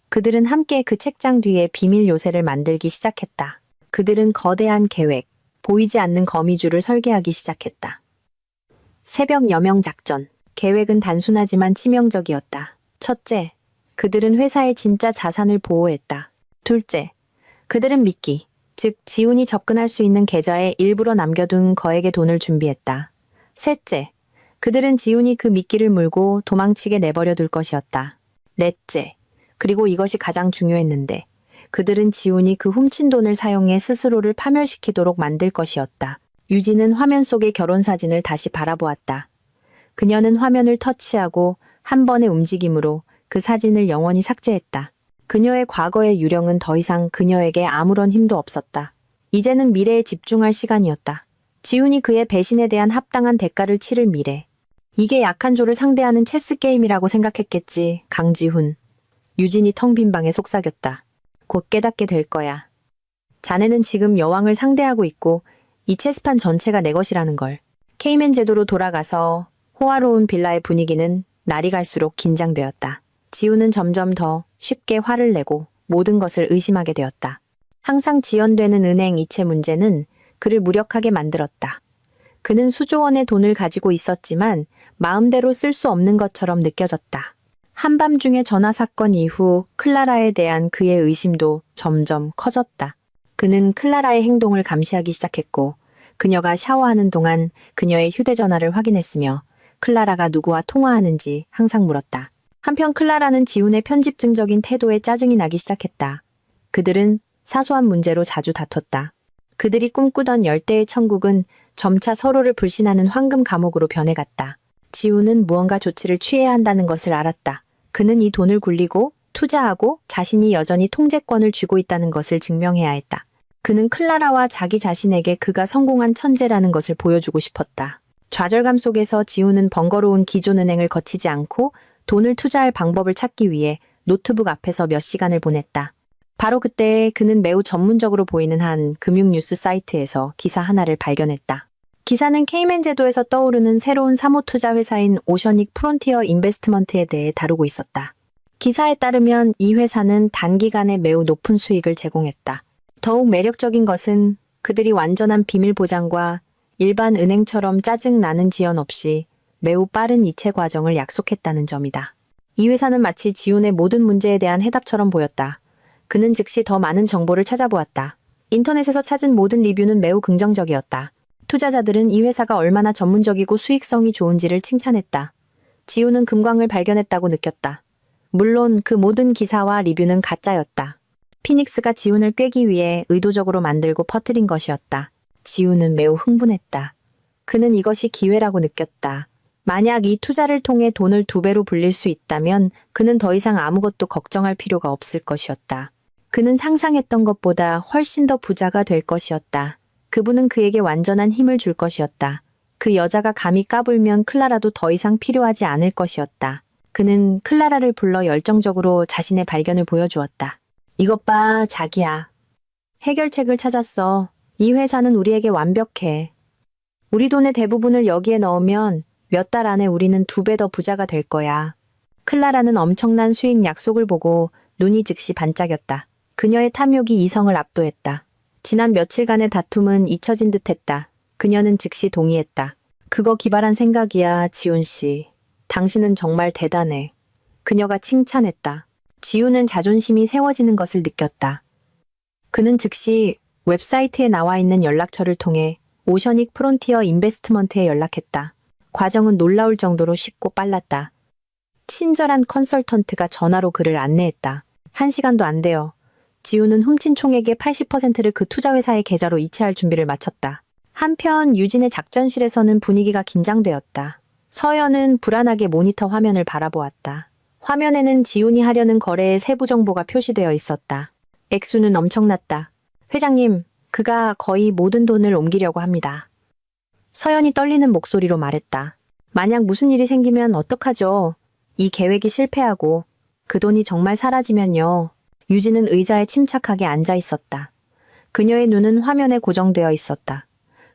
그들은 함께 그 책장 뒤에 비밀 요새를 만들기 시작했다. 그들은 거대한 계획, 보이지 않는 거미줄을 설계하기 시작했다. 새벽 여명 작전. 계획은 단순하지만 치명적이었다. 첫째, 그들은 회사의 진짜 자산을 보호했다. 둘째, 그들은 미끼, 즉 지훈이 접근할 수 있는 계좌에 일부러 남겨둔 거액의 돈을 준비했다. 셋째, 그들은 지훈이 그 미끼를 물고 도망치게 내버려 둘 것이었다. 넷째, 그리고 이것이 가장 중요했는데 그들은 지훈이 그 훔친 돈을 사용해 스스로를 파멸시키도록 만들 것이었다. 유진은 화면 속의 결혼사진을 다시 바라보았다. 그녀는 화면을 터치하고 한 번의 움직임으로 그 사진을 영원히 삭제했다. 그녀의 과거의 유령은 더 이상 그녀에게 아무런 힘도 없었다. 이제는 미래에 집중할 시간이었다. 지훈이 그의 배신에 대한 합당한 대가를 치를 미래. 이게 약한 조를 상대하는 체스 게임이라고 생각했겠지, 강지훈. 유진이 텅 빈 방에 속삭였다. 곧 깨닫게 될 거야. 자네는 지금 여왕을 상대하고 있고 이 체스판 전체가 내 것이라는 걸. 케이맨 제도로 돌아가서 호화로운 빌라의 분위기는 날이 갈수록 긴장되었다. 지훈은 점점 더 쉽게 화를 내고 모든 것을 의심하게 되었다. 항상 지연되는 은행 이체 문제는 그를 무력하게 만들었다. 그는 수조 원의 돈을 가지고 있었지만 마음대로 쓸 수 없는 것처럼 느껴졌다. 한밤중의 전화 사건 이후 클라라에 대한 그의 의심도 점점 커졌다. 그는 클라라의 행동을 감시하기 시작했고 그녀가 샤워하는 동안 그녀의 휴대전화를 확인했으며 클라라가 누구와 통화하는지 항상 물었다. 한편 클라라는 지훈의 편집증적인 태도에 짜증이 나기 시작했다. 그들은 사소한 문제로 자주 다퉜다. 그들이 꿈꾸던 열대의 천국은 점차 서로를 불신하는 황금 감옥으로 변해갔다. 지훈은 무언가 조치를 취해야 한다는 것을 알았다. 그는 이 돈을 굴리고 투자하고 자신이 여전히 통제권을 쥐고 있다는 것을 증명해야 했다. 그는 클라라와 자기 자신에게 그가 성공한 천재라는 것을 보여주고 싶었다. 좌절감 속에서 지훈은 번거로운 기존은행을 거치지 않고 돈을 투자할 방법을 찾기 위해 노트북 앞에서 몇 시간을 보냈다. 바로 그때 그는 매우 전문적으로 보이는 한 금융 뉴스 사이트에서 기사 하나를 발견했다. 기사는 케이맨 제도에서 떠오르는 새로운 사모투자 회사인 오셔닉 프론티어 인베스트먼트에 대해 다루고 있었다. 기사에 따르면 이 회사는 단기간에 매우 높은 수익을 제공했다. 더욱 매력적인 것은 그들이 완전한 비밀 보장과 일반 은행처럼 짜증나는 지연 없이 매우 빠른 이체 과정을 약속했다는 점이다. 이 회사는 마치 지훈의 모든 문제에 대한 해답처럼 보였다. 그는 즉시 더 많은 정보를 찾아보았다. 인터넷에서 찾은 모든 리뷰는 매우 긍정적이었다. 투자자들은 이 회사가 얼마나 전문적이고 수익성이 좋은지를 칭찬했다. 지훈은 금광을 발견했다고 느꼈다. 물론 그 모든 기사와 리뷰는 가짜였다. 피닉스가 지훈을 꿰기 위해 의도적으로 만들고 퍼뜨린 것이었다. 지훈은 매우 흥분했다. 그는 이것이 기회라고 느꼈다. 만약 이 투자를 통해 돈을 2배로 불릴 수 있다면 그는 더 이상 아무것도 걱정할 필요가 없을 것이었다. 그는 상상했던 것보다 훨씬 더 부자가 될 것이었다. 그분은 그에게 완전한 힘을 줄 것이었다. 그 여자가 감히 까불면 클라라도 더 이상 필요하지 않을 것이었다. 그는 클라라를 불러 열정적으로 자신의 발견을 보여주었다. 이것 봐, 자기야. 해결책을 찾았어. 이 회사는 우리에게 완벽해. 우리 돈의 대부분을 여기에 넣으면 몇 달 안에 우리는 2배 더 부자가 될 거야. 클라라는 엄청난 수익 약속을 보고 눈이 즉시 반짝였다. 그녀의 탐욕이 이성을 압도했다. 지난 며칠간의 다툼은 잊혀진 듯했다. 그녀는 즉시 동의했다. 그거 기발한 생각이야, 지훈 씨. 당신은 정말 대단해. 그녀가 칭찬했다. 지훈은 자존심이 세워지는 것을 느꼈다. 그는 즉시 웹사이트에 나와 있는 연락처를 통해 오셔닉 프론티어 인베스트먼트에 연락했다. 과정은 놀라울 정도로 쉽고 빨랐다. 친절한 컨설턴트가 전화로 그를 안내했다. 1시간도 안 돼요. 지훈은 훔친 총액의 80%를 그 투자회사의 계좌로 이체할 준비를 마쳤다. 한편 유진의 작전실에서는 분위기가 긴장되었다. 서연은 불안하게 모니터 화면을 바라보았다. 화면에는 지훈이 하려는 거래의 세부 정보가 표시되어 있었다. 액수는 엄청났다. 회장님, 그가 거의 모든 돈을 옮기려고 합니다. 서연이 떨리는 목소리로 말했다. 만약 무슨 일이 생기면 어떡하죠? 이 계획이 실패하고 그 돈이 정말 사라지면요. 유진은 의자에 침착하게 앉아 있었다. 그녀의 눈은 화면에 고정되어 있었다.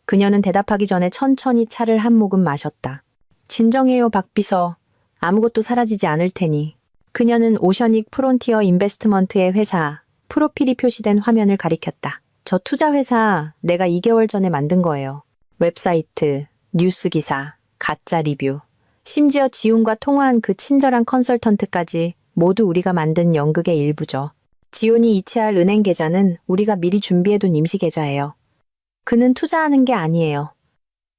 그녀는 대답하기 전에 천천히 차를 한 모금 마셨다. 진정해요, 박비서. 아무것도 사라지지 않을 테니. 그녀는 오셔닉 프론티어 인베스트먼트의 회사, 프로필이 표시된 화면을 가리켰다. 저 투자회사 내가 2개월 전에 만든 거예요. 웹사이트, 뉴스 기사, 가짜 리뷰, 심지어 지훈과 통화한 그 친절한 컨설턴트까지 모두 우리가 만든 연극의 일부죠. 지훈이 이체할 은행 계좌는 우리가 미리 준비해둔 임시 계좌예요. 그는 투자하는 게 아니에요.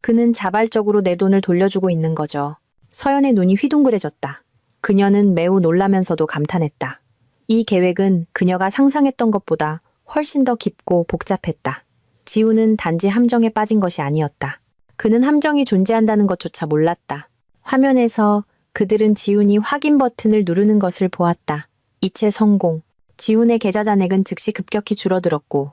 그는 자발적으로 내 돈을 돌려주고 있는 거죠. 서연의 눈이 휘둥그레졌다. 그녀는 매우 놀라면서도 감탄했다. 이 계획은 그녀가 상상했던 것보다 훨씬 더 깊고 복잡했다. 지훈은 단지 함정에 빠진 것이 아니었다. 그는 함정이 존재한다는 것조차 몰랐다. 화면에서 그들은 지훈이 확인 버튼을 누르는 것을 보았다. 이체 성공. 지훈의 계좌 잔액은 즉시 급격히 줄어들었고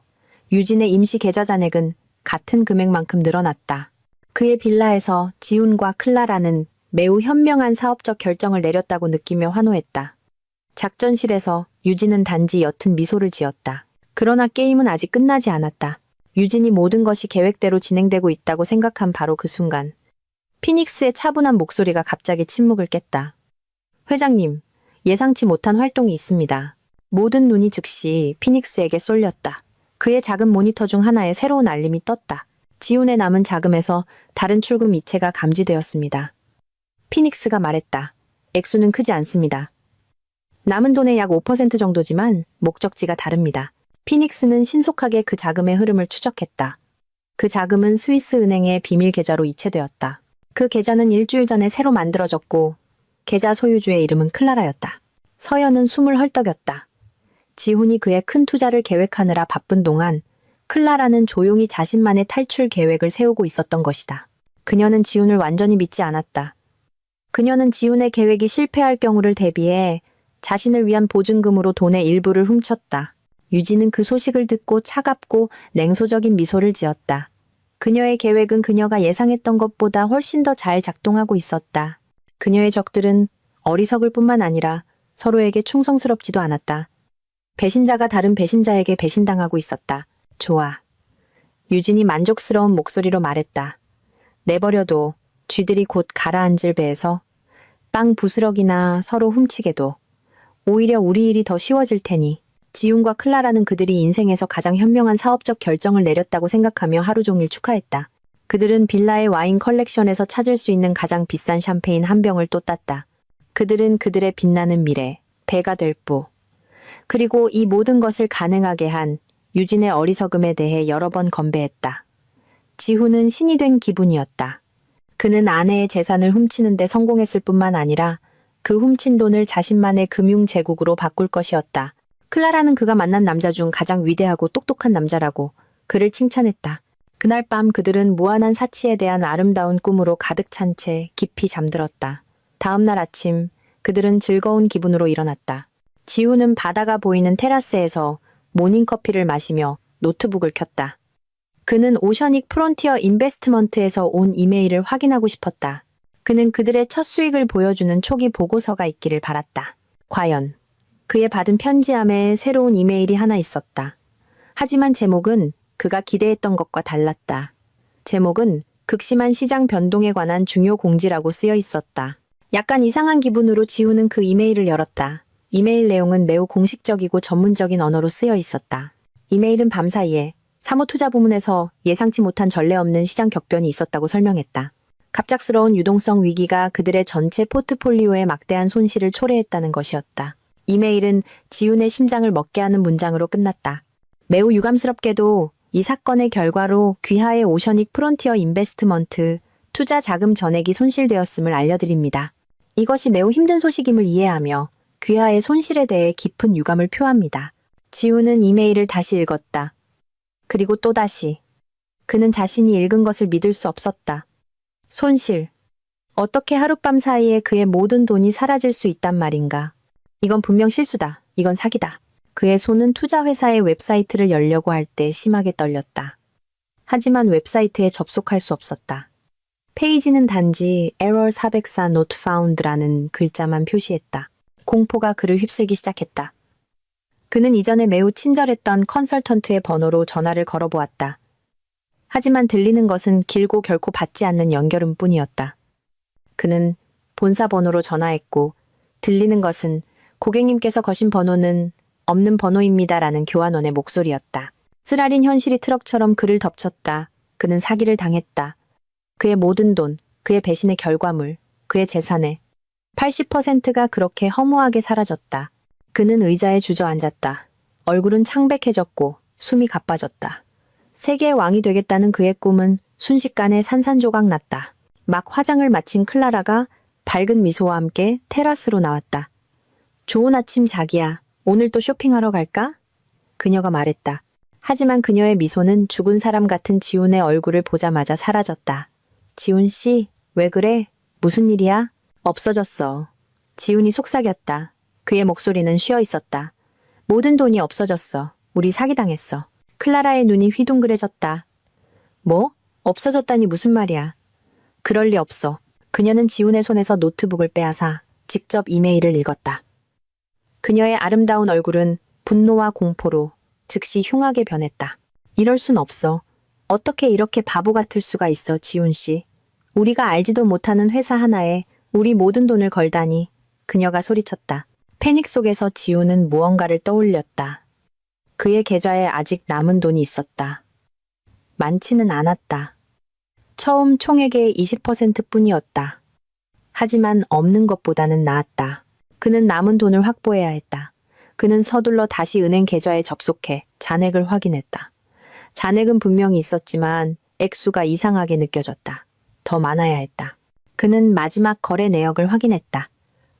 유진의 임시 계좌 잔액은 같은 금액만큼 늘어났다. 그의 빌라에서 지훈과 클라라는 매우 현명한 사업적 결정을 내렸다고 느끼며 환호했다. 작전실에서 유진은 단지 옅은 미소를 지었다. 그러나 게임은 아직 끝나지 않았다. 유진이 모든 것이 계획대로 진행되고 있다고 생각한 바로 그 순간 피닉스의 차분한 목소리가 갑자기 침묵을 깼다. 회장님, 예상치 못한 활동이 있습니다. 모든 눈이 즉시 피닉스에게 쏠렸다. 그의 작은 모니터 중 하나에 새로운 알림이 떴다. 지훈의 남은 자금에서 다른 출금 이체가 감지되었습니다. 피닉스가 말했다. 액수는 크지 않습니다. 남은 돈의 약 5% 정도지만 목적지가 다릅니다. 피닉스는 신속하게 그 자금의 흐름을 추적했다. 그 자금은 스위스 은행의 비밀 계좌로 이체되었다. 그 계좌는 일주일 전에 새로 만들어졌고 계좌 소유주의 이름은 클라라였다. 서연은 숨을 헐떡였다. 지훈이 그의 큰 투자를 계획하느라 바쁜 동안 클라라는 조용히 자신만의 탈출 계획을 세우고 있었던 것이다. 그녀는 지훈을 완전히 믿지 않았다. 그녀는 지훈의 계획이 실패할 경우를 대비해 자신을 위한 보증금으로 돈의 일부를 훔쳤다. 유진은 그 소식을 듣고 차갑고 냉소적인 미소를 지었다. 그녀의 계획은 그녀가 예상했던 것보다 훨씬 더 잘 작동하고 있었다. 그녀의 적들은 어리석을 뿐만 아니라 서로에게 충성스럽지도 않았다. 배신자가 다른 배신자에게 배신당하고 있었다. 좋아. 유진이 만족스러운 목소리로 말했다. 내버려둬. 쥐들이 곧 가라앉을 배에서 빵 부스럭이나 서로 훔치게도. 오히려 우리 일이 더 쉬워질 테니. 지훈과 클라라는 그들이 인생에서 가장 현명한 사업적 결정을 내렸다고 생각하며 하루 종일 축하했다. 그들은 빌라의 와인 컬렉션에서 찾을 수 있는 가장 비싼 샴페인 한 병을 또 땄다. 그들은 그들의 빛나는 미래, 배가 될 부, 그리고 이 모든 것을 가능하게 한 유진의 어리석음에 대해 여러 번 건배했다. 지훈은 신이 된 기분이었다. 그는 아내의 재산을 훔치는 데 성공했을 뿐만 아니라 그 훔친 돈을 자신만의 금융 제국으로 바꿀 것이었다. 클라라는 그가 만난 남자 중 가장 위대하고 똑똑한 남자라고 그를 칭찬했다. 그날 밤 그들은 무한한 사치에 대한 아름다운 꿈으로 가득 찬 채 깊이 잠들었다. 다음 날 아침 그들은 즐거운 기분으로 일어났다. 지훈은 바다가 보이는 테라스에서 모닝커피를 마시며 노트북을 켰다. 그는 오셔닉 프론티어 인베스트먼트에서 온 이메일을 확인하고 싶었다. 그는 그들의 첫 수익을 보여주는 초기 보고서가 있기를 바랐다. 과연 그의 받은 편지함에 새로운 이메일이 하나 있었다. 하지만 제목은 그가 기대했던 것과 달랐다. 제목은 극심한 시장 변동에 관한 중요 공지라고 쓰여 있었다. 약간 이상한 기분으로 지우는 그 이메일을 열었다. 이메일 내용은 매우 공식적이고 전문적인 언어로 쓰여 있었다. 이메일은 밤사이에 사모투자 부문에서 예상치 못한 전례 없는 시장 격변이 있었다고 설명했다. 갑작스러운 유동성 위기가 그들의 전체 포트폴리오에 막대한 손실을 초래했다는 것이었다. 이메일은 지훈의 심장을 먹게 하는 문장으로 끝났다. 매우 유감스럽게도 이 사건의 결과로 귀하의 오셔닉 프론티어 인베스트먼트 투자 자금 전액이 손실되었음을 알려드립니다. 이것이 매우 힘든 소식임을 이해하며 귀하의 손실에 대해 깊은 유감을 표합니다. 지훈은 이메일을 다시 읽었다. 그리고 또다시. 그는 자신이 읽은 것을 믿을 수 없었다. 손실. 어떻게 하룻밤 사이에 그의 모든 돈이 사라질 수 있단 말인가. 이건 분명 실수다. 이건 사기다. 그의 손은 투자회사의 웹사이트를 열려고 할 때 심하게 떨렸다. 하지만 웹사이트에 접속할 수 없었다. 페이지는 단지 Error 404 Not Found라는 글자만 표시했다. 공포가 그를 휩쓸기 시작했다. 그는 이전에 매우 친절했던 컨설턴트의 번호로 전화를 걸어보았다. 하지만 들리는 것은 길고 결코 받지 않는 연결음 뿐이었다. 그는 본사 번호로 전화했고 들리는 것은 고객님께서 거신 번호는 없는 번호입니다라는 교환원의 목소리였다. 쓰라린 현실이 트럭처럼 그를 덮쳤다. 그는 사기를 당했다. 그의 모든 돈, 그의 배신의 결과물, 그의 재산의 80%가 그렇게 허무하게 사라졌다. 그는 의자에 주저앉았다. 얼굴은 창백해졌고 숨이 가빠졌다. 세계의 왕이 되겠다는 그의 꿈은 순식간에 산산조각 났다. 막 화장을 마친 클라라가 밝은 미소와 함께 테라스로 나왔다. 좋은 아침 자기야. 오늘 또 쇼핑하러 갈까? 그녀가 말했다. 하지만 그녀의 미소는 죽은 사람 같은 지훈의 얼굴을 보자마자 사라졌다. 지훈 씨, 왜 그래? 무슨 일이야? 없어졌어. 지훈이 속삭였다. 그의 목소리는 쉬어 있었다. 모든 돈이 없어졌어. 우리 사기당했어. 클라라의 눈이 휘둥그레졌다. 뭐? 없어졌다니 무슨 말이야? 그럴 리 없어. 그녀는 지훈의 손에서 노트북을 빼앗아 직접 이메일을 읽었다. 그녀의 아름다운 얼굴은 분노와 공포로 즉시 흉하게 변했다. 이럴 순 없어. 어떻게 이렇게 바보 같을 수가 있어, 지훈 씨. 우리가 알지도 못하는 회사 하나에 우리 모든 돈을 걸다니. 그녀가 소리쳤다. 패닉 속에서 지훈은 무언가를 떠올렸다. 그의 계좌에 아직 남은 돈이 있었다. 많지는 않았다. 처음 총액의 20%뿐이었다. 하지만 없는 것보다는 나았다. 그는 남은 돈을 확보해야 했다. 그는 서둘러 다시 은행 계좌에 접속해 잔액을 확인했다. 잔액은 분명히 있었지만 액수가 이상하게 느껴졌다. 더 많아야 했다. 그는 마지막 거래 내역을 확인했다.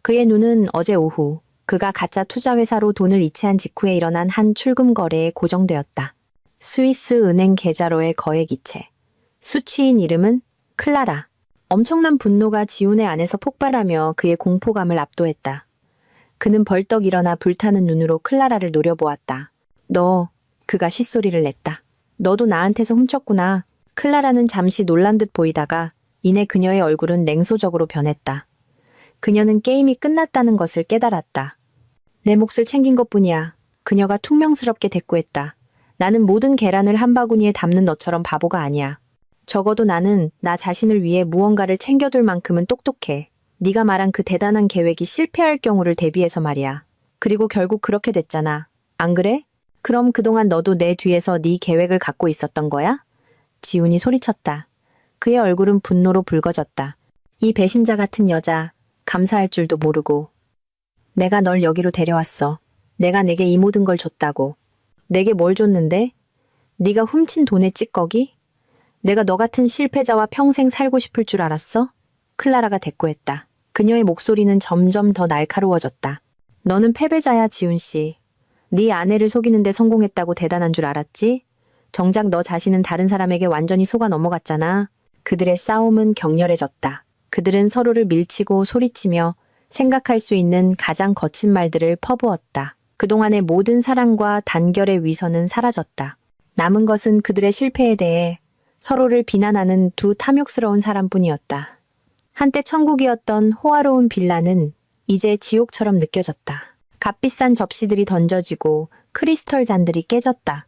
그의 눈은 어제 오후 그가 가짜 투자회사로 돈을 이체한 직후에 일어난 한 출금 거래에 고정되었다. 스위스 은행 계좌로의 거액 이체. 수취인 이름은 클라라. 엄청난 분노가 지훈의 안에서 폭발하며 그의 공포감을 압도했다. 그는 벌떡 일어나 불타는 눈으로 클라라를 노려보았다. 너, 그가 시소리를 냈다. 너도 나한테서 훔쳤구나. 클라라는 잠시 놀란 듯 보이다가 이내 그녀의 얼굴은 냉소적으로 변했다. 그녀는 게임이 끝났다는 것을 깨달았다. 내 몫을 챙긴 것뿐이야. 그녀가 퉁명스럽게 대꾸했다. 나는 모든 계란을 한 바구니에 담는 너처럼 바보가 아니야. 적어도 나는 나 자신을 위해 무언가를 챙겨둘 만큼은 똑똑해. 네가 말한 그 대단한 계획이 실패할 경우를 대비해서 말이야. 그리고 결국 그렇게 됐잖아. 안 그래? 그럼 그동안 너도 내 뒤에서 네 계획을 갖고 있었던 거야? 지훈이 소리쳤다. 그의 얼굴은 분노로 붉어졌다. 이 배신자 같은 여자, 감사할 줄도 모르고. 내가 널 여기로 데려왔어. 내가 내게 이 모든 걸 줬다고. 내게 뭘 줬는데? 네가 훔친 돈의 찌꺼기? 내가 너 같은 실패자와 평생 살고 싶을 줄 알았어? 클라라가 대꾸했다. 그녀의 목소리는 점점 더 날카로워졌다. 너는 패배자야, 지훈 씨. 네 아내를 속이는데 성공했다고 대단한 줄 알았지? 정작 너 자신은 다른 사람에게 완전히 속아 넘어갔잖아. 그들의 싸움은 격렬해졌다. 그들은 서로를 밀치고 소리치며 생각할 수 있는 가장 거친 말들을 퍼부었다. 그동안의 모든 사랑과 단결의 위선은 사라졌다. 남은 것은 그들의 실패에 대해 서로를 비난하는 두 탐욕스러운 사람뿐이었다. 한때 천국이었던 호화로운 빌라는 이제 지옥처럼 느껴졌다. 값비싼 접시들이 던져지고 크리스털 잔들이 깨졌다.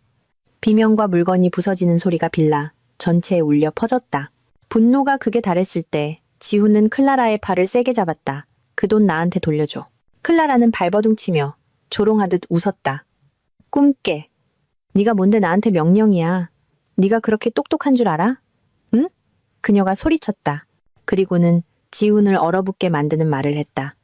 비명과 물건이 부서지는 소리가 빌라 전체에 울려 퍼졌다. 분노가 극에 달했을 때 지훈은 클라라의 팔을 세게 잡았다. 그 돈 나한테 돌려줘. 클라라는 발버둥치며 조롱하듯 웃었다. 꿈깨. 네가 뭔데 나한테 명령이야. 네가 그렇게 똑똑한 줄 알아? 응? 그녀가 소리쳤다. 그리고는 지훈을 얼어붙게 만드는 말을 했다.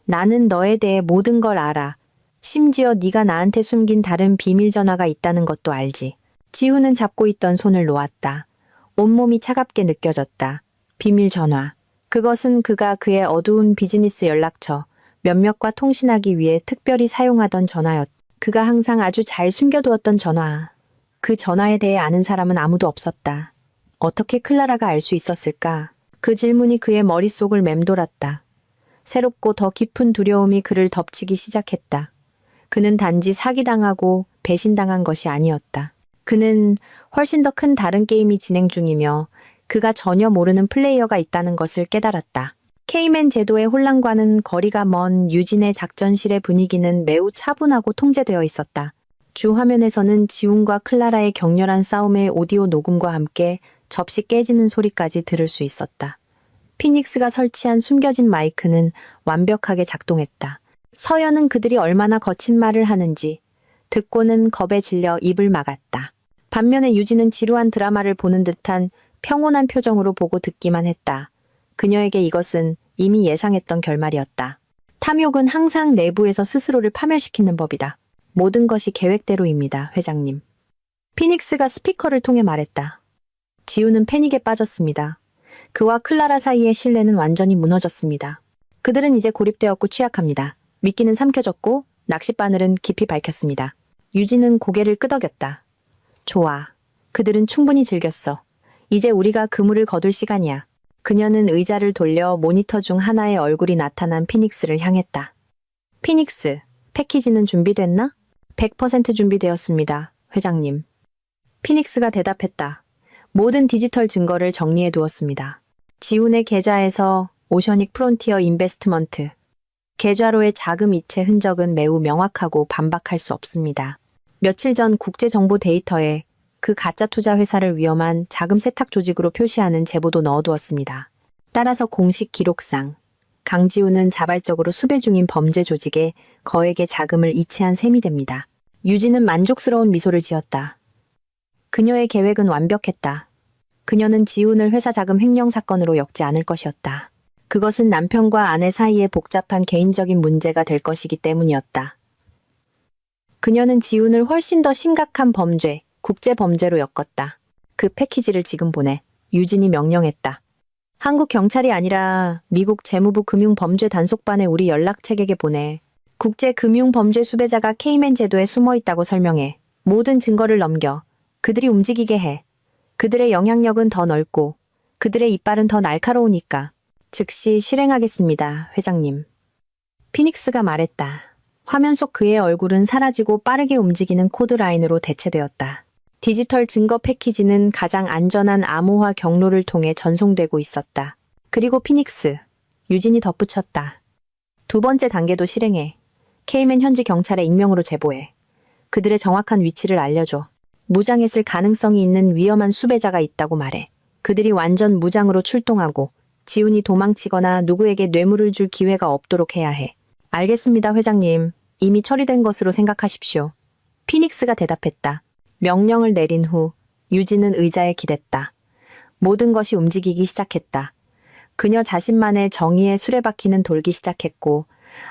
나는 너에 대해 모든 걸 알아. 심지어 네가 나한테 숨긴 다른 비밀 전화가 있다는 것도 알지. 지훈은 잡고 있던 손을 놓았다. 온몸이 차갑게 느껴졌다. 비밀 전화. 그것은 그가 그의 어두운 비즈니스 연락처, 몇몇과 통신하기 위해 특별히 사용하던 전화였다. 그가 항상 아주 잘 숨겨두었던 전화. 그 전화에 대해 아는 사람은 아무도 없었다. 어떻게 클라라가 알 수 있었을까? 그 질문이 그의 머릿속을 맴돌았다. 새롭고 더 깊은 두려움이 그를 덮치기 시작했다. 그는 단지 사기당하고 배신당한 것이 아니었다. 그는 훨씬 더 큰 다른 게임이 진행 중이며 그가 전혀 모르는 플레이어가 있다는 것을 깨달았다. 케이맨 제도의 혼란과는 거리가 먼 유진의 작전실의 분위기는 매우 차분하고 통제되어 있었다. 주 화면에서는 지훈과 클라라의 격렬한 싸움의 오디오 녹음과 함께 접시 깨지는 소리까지 들을 수 있었다. 피닉스가 설치한 숨겨진 마이크는 완벽하게 작동했다. 서연은 그들이 얼마나 거친 말을 하는지 듣고는 겁에 질려 입을 막았다. 반면에 유진은 지루한 드라마를 보는 듯한 평온한 표정으로 보고 듣기만 했다. 그녀에게 이것은 이미 예상했던 결말이었다. 탐욕은 항상 내부에서 스스로를 파멸시키는 법이다. 모든 것이 계획대로입니다, 회장님. 피닉스가 스피커를 통해 말했다. 지훈은 패닉에 빠졌습니다. 그와 클라라 사이의 신뢰는 완전히 무너졌습니다. 그들은 이제 고립되었고 취약합니다. 미끼는 삼켜졌고 낚싯바늘은 깊이 밝혔습니다. 유진은 고개를 끄덕였다. 좋아. 그들은 충분히 즐겼어. 이제 우리가 그물을 거둘 시간이야. 그녀는 의자를 돌려 모니터 중 하나의 얼굴이 나타난 피닉스를 향했다. 피닉스, 패키지는 준비됐나? 100% 준비되었습니다, 회장님. 피닉스가 대답했다. 모든 디지털 증거를 정리해 두었습니다. 지훈의 계좌에서 오셔닉 프론티어 인베스트먼트. 계좌로의 자금 이체 흔적은 매우 명확하고 반박할 수 없습니다. 며칠 전 국제정보 데이터에 그 가짜 투자 회사를 위험한 자금 세탁 조직으로 표시하는 제보도 넣어두었습니다. 따라서 공식 기록상 강지훈은 자발적으로 수배 중인 범죄 조직에 거액의 자금을 이체한 셈이 됩니다. 유진은 만족스러운 미소를 지었다. 그녀의 계획은 완벽했다. 그녀는 지훈을 회사 자금 횡령 사건으로 엮지 않을 것이었다. 그것은 남편과 아내 사이의 복잡한 개인적인 문제가 될 것이기 때문이었다. 그녀는 지훈을 훨씬 더 심각한 범죄, 국제범죄로 엮었다. 그 패키지를 지금 보내. 유진이 명령했다. 한국 경찰이 아니라 미국 재무부 금융범죄단속반에 우리 연락책에게 보내. 국제금융범죄 수배자가 케이맨 제도에 숨어 있다고 설명해. 모든 증거를 넘겨. 그들이 움직이게 해. 그들의 영향력은 더 넓고 그들의 이빨은 더 날카로우니까. 즉시 실행하겠습니다, 회장님. 피닉스가 말했다. 화면 속 그의 얼굴은 사라지고 빠르게 움직이는 코드라인으로 대체되었다. 디지털 증거 패키지는 가장 안전한 암호화 경로를 통해 전송되고 있었다. 그리고 피닉스, 유진이 덧붙였다. 두 번째 단계도 실행해. 케이맨 현지 경찰에 익명으로 제보해. 그들의 정확한 위치를 알려줘. 무장했을 가능성이 있는 위험한 수배자가 있다고 말해. 그들이 완전 무장으로 출동하고 지훈이 도망치거나 누구에게 뇌물을 줄 기회가 없도록 해야 해. 알겠습니다, 회장님. 이미 처리된 것으로 생각하십시오. 피닉스가 대답했다. 명령을 내린 후 유진은 의자에 기댔다. 모든 것이 움직이기 시작했다. 그녀 자신만의 정의의 수레바퀴는 돌기 시작했고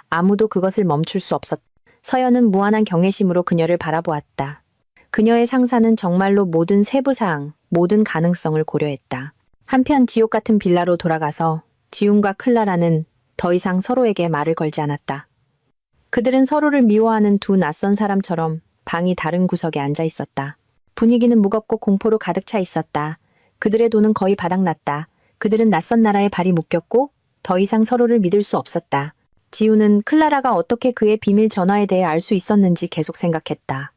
아무도 그것을 멈출 수 없었다. 서연은 무한한 경외심으로 그녀를 바라보았다. 그녀의 상사는 정말로 모든 세부사항, 모든 가능성을 고려했다. 한편 지옥 같은 빌라로 돌아가서 지훈과 클라라는 더 이상 서로에게 말을 걸지 않았다. 그들은 서로를 미워하는 두 낯선 사람처럼 방이 다른 구석에 앉아 있었다. 분위기는 무겁고 공포로 가득 차 있었다. 그들의 돈은 거의 바닥났다. 그들은 낯선 나라에 발이 묶였고 더 이상 서로를 믿을 수 없었다. 지우는 클라라가 어떻게 그의 비밀 전화에 대해 알 수 있었는지 계속 생각했다.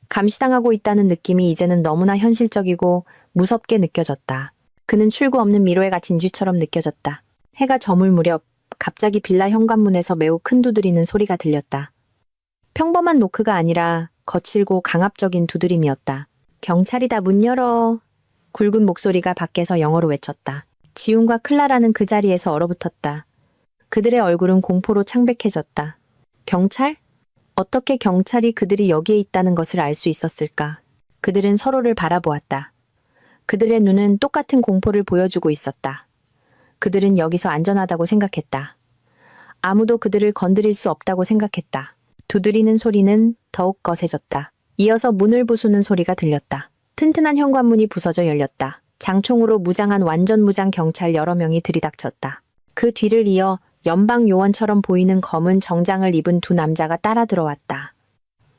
감시당하고 있다는 느낌이 이제는 너무나 현실적이고 무섭게 느껴졌다. 그는 출구 없는 미로에 갇힌 쥐처럼 느껴졌다. 해가 저물 무렵 갑자기 빌라 현관문에서 매우 큰 두드리는 소리가 들렸다. 평범한 노크가 아니라 거칠고 강압적인 두드림이었다. 경찰이다, 문 열어. 굵은 목소리가 밖에서 영어로 외쳤다. 지훈과 클라라는 그 자리에서 얼어붙었다. 그들의 얼굴은 공포로 창백해졌다. 경찰? 어떻게 경찰이 그들이 여기에 있다는 것을 알 수 있었을까? 그들은 서로를 바라보았다. 그들의 눈은 똑같은 공포를 보여주고 있었다. 그들은 여기서 안전하다고 생각했다. 아무도 그들을 건드릴 수 없다고 생각했다. 두드리는 소리는 더욱 거세졌다. 이어서 문을 부수는 소리가 들렸다. 튼튼한 현관문이 부서져 열렸다. 장총으로 무장한 완전 무장 경찰 여러 명이 들이닥쳤다. 그 뒤를 이어 연방 요원처럼 보이는 검은 정장을 입은 두 남자가 따라 들어왔다.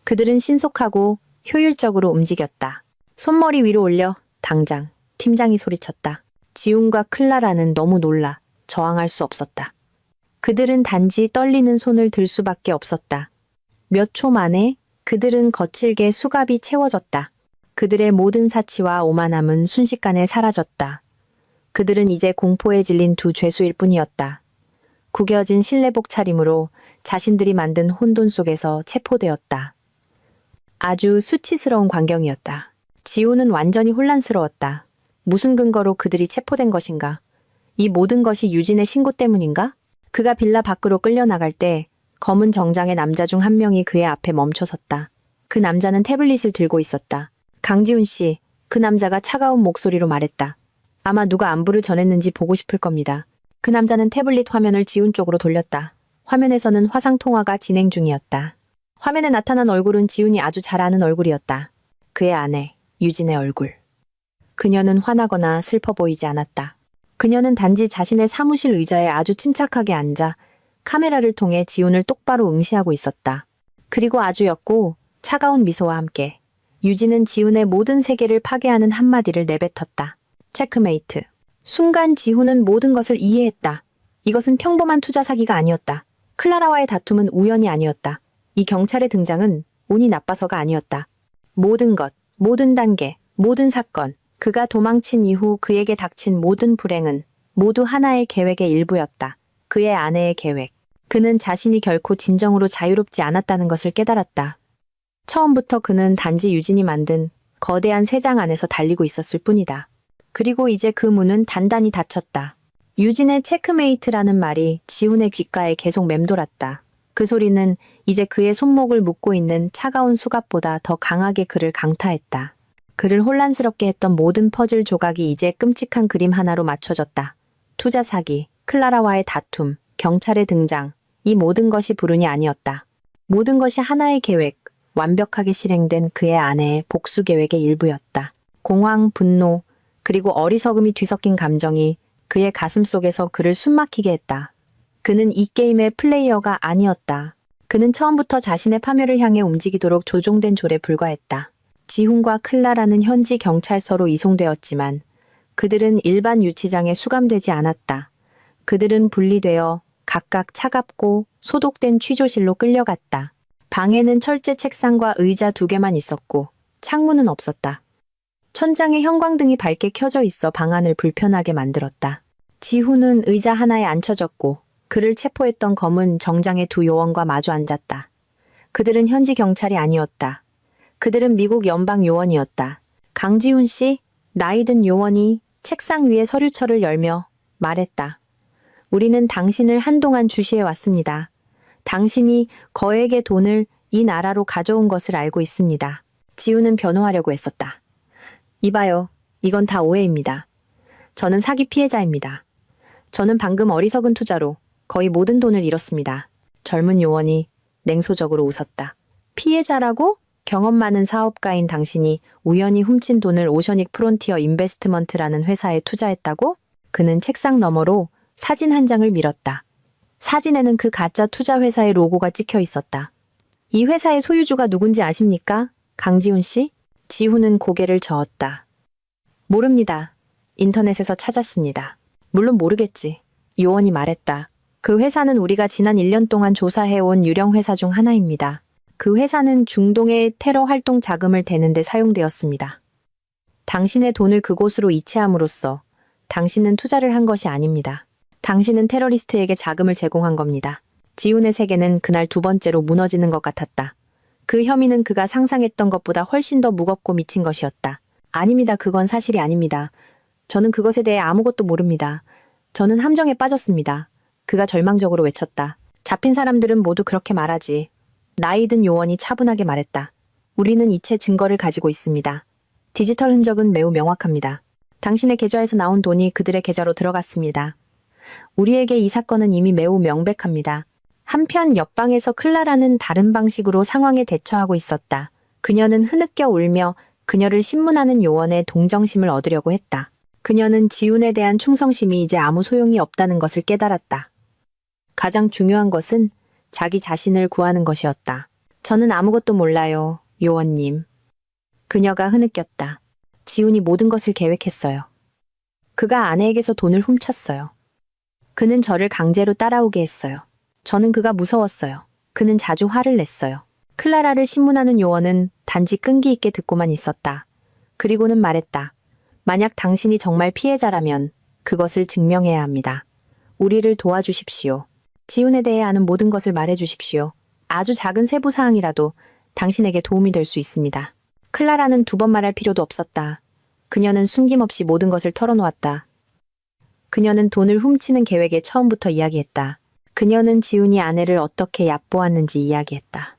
그들은 신속하고 효율적으로 움직였다. 손머리 위로 올려 당장, 팀장이 소리쳤다. 지훈과 클라라는 너무 놀라 저항할 수 없었다. 그들은 단지 떨리는 손을 들 수밖에 없었다. 몇 초 만에 그들은 거칠게 수갑이 채워졌다. 그들의 모든 사치와 오만함은 순식간에 사라졌다. 그들은 이제 공포에 질린 두 죄수일 뿐이었다. 구겨진 실내복 차림으로 자신들이 만든 혼돈 속에서 체포되었다. 아주 수치스러운 광경이었다. 지훈은 완전히 혼란스러웠다. 무슨 근거로 그들이 체포된 것인가? 이 모든 것이 유진의 신고 때문인가? 그가 빌라 밖으로 끌려나갈 때 검은 정장의 남자 중 한 명이 그의 앞에 멈춰섰다. 그 남자는 태블릿을 들고 있었다. 강지훈 씨, 그 남자가 차가운 목소리로 말했다. 아마 누가 안부를 전했는지 보고 싶을 겁니다. 그 남자는 태블릿 화면을 지훈 쪽으로 돌렸다. 화면에서는 화상통화가 진행 중이었다. 화면에 나타난 얼굴은 지훈이 아주 잘 아는 얼굴이었다. 그의 아내, 유진의 얼굴. 그녀는 화나거나 슬퍼 보이지 않았다. 그녀는 단지 자신의 사무실 의자에 아주 침착하게 앉아 카메라를 통해 지훈을 똑바로 응시하고 있었다. 그리고 아주 옅고 차가운 미소와 함께 유진은 지훈의 모든 세계를 파괴하는 한마디를 내뱉었다. 체크메이트. 순간 지훈은 모든 것을 이해했다. 이것은 평범한 투자 사기가 아니었다. 클라라와의 다툼은 우연이 아니었다. 이 경찰의 등장은 운이 나빠서가 아니었다. 모든 것, 모든 단계, 모든 사건, 그가 도망친 이후 그에게 닥친 모든 불행은 모두 하나의 계획의 일부였다. 그의 아내의 계획. 그는 자신이 결코 진정으로 자유롭지 않았다는 것을 깨달았다. 처음부터 그는 단지 유진이 만든 거대한 새장 안에서 달리고 있었을 뿐이다. 그리고 이제 그 문은 단단히 닫혔다. 유진의 체크메이트라는 말이 지훈의 귓가에 계속 맴돌았다. 그 소리는 이제 그의 손목을 묶고 있는 차가운 수갑보다 더 강하게 그를 강타했다. 그를 혼란스럽게 했던 모든 퍼즐 조각이 이제 끔찍한 그림 하나로 맞춰졌다. 투자 사기, 클라라와의 다툼, 경찰의 등장, 이 모든 것이 불운이 아니었다. 모든 것이 하나의 계획, 완벽하게 실행된 그의 아내의 복수 계획의 일부였다. 공황, 분노, 그리고 어리석음이 뒤섞인 감정이 그의 가슴 속에서 그를 숨막히게 했다. 그는 이 게임의 플레이어가 아니었다. 그는 처음부터 자신의 파멸을 향해 움직이도록 조종된 졸에 불과했다. 지훈과 클라라는 현지 경찰서로 이송되었지만 그들은 일반 유치장에 수감되지 않았다. 그들은 분리되어 각각 차갑고 소독된 취조실로 끌려갔다. 방에는 철제 책상과 의자 2개만 있었고 창문은 없었다. 천장에 형광등이 밝게 켜져 있어 방안을 불편하게 만들었다. 지훈은 의자 하나에 앉혀졌고 그를 체포했던 검은 정장의 두 요원과 마주 앉았다. 그들은 현지 경찰이 아니었다. 그들은 미국 연방 요원이었다. 강지훈 씨, 나이 든 요원이 책상 위에 서류철을 열며 말했다. 우리는 당신을 한동안 주시해 왔습니다. 당신이 거액의 돈을 이 나라로 가져온 것을 알고 있습니다. 지훈은 변호하려고 했었다. 이봐요. 이건 다 오해입니다. 저는 사기 피해자입니다. 저는 방금 어리석은 투자로 거의 모든 돈을 잃었습니다. 젊은 요원이 냉소적으로 웃었다. 피해자라고? 경험 많은 사업가인 당신이 우연히 훔친 돈을 오셔닉 프론티어 인베스트먼트라는 회사에 투자했다고? 그는 책상 너머로 사진 한 장을 밀었다. 사진에는 그 가짜 투자 회사의 로고가 찍혀 있었다. 이 회사의 소유주가 누군지 아십니까? 강지훈 씨? 지훈은 고개를 저었다. 모릅니다. 인터넷에서 찾았습니다. 물론 모르겠지. 요원이 말했다. 그 회사는 우리가 지난 1년 동안 조사해온 유령 회사 중 하나입니다. 그 회사는 중동의 테러 활동 자금을 대는데 사용되었습니다. 당신의 돈을 그곳으로 이체함으로써 당신은 투자를 한 것이 아닙니다. 당신은 테러리스트에게 자금을 제공한 겁니다. 지훈의 세계는 그날 두 번째로 무너지는 것 같았다. 그 혐의는 그가 상상했던 것보다 훨씬 더 무겁고 미친 것이었다. 아닙니다. 그건 사실이 아닙니다. 저는 그것에 대해 아무것도 모릅니다. 저는 함정에 빠졌습니다. 그가 절망적으로 외쳤다. 잡힌 사람들은 모두 그렇게 말하지. 나이 든 요원이 차분하게 말했다. 우리는 이체 증거를 가지고 있습니다. 디지털 흔적은 매우 명확합니다. 당신의 계좌에서 나온 돈이 그들의 계좌로 들어갔습니다. 우리에게 이 사건은 이미 매우 명백합니다. 한편 옆방에서 클라라는 다른 방식으로 상황에 대처하고 있었다. 그녀는 흐느껴 울며 그녀를 신문하는 요원의 동정심을 얻으려고 했다. 그녀는 지훈에 대한 충성심이 이제 아무 소용이 없다는 것을 깨달았다. 가장 중요한 것은 자기 자신을 구하는 것이었다. 저는 아무것도 몰라요, 요원님. 그녀가 흐느꼈다. 지훈이 모든 것을 계획했어요. 그가 아내에게서 돈을 훔쳤어요. 그는 저를 강제로 따라오게 했어요. 저는 그가 무서웠어요. 그는 자주 화를 냈어요. 클라라를 신문하는 요원은 단지 끈기 있게 듣고만 있었다. 그리고는 말했다. 만약 당신이 정말 피해자라면 그것을 증명해야 합니다. 우리를 도와주십시오. 지훈에 대해 아는 모든 것을 말해주십시오. 아주 작은 세부 사항이라도 당신에게 도움이 될 수 있습니다. 클라라는 두 번 말할 필요도 없었다. 그녀는 숨김없이 모든 것을 털어놓았다. 그녀는 돈을 훔치는 계획에 처음부터 이야기했다. 그녀는 지훈이 아내를 어떻게 얕보았는지 이야기했다.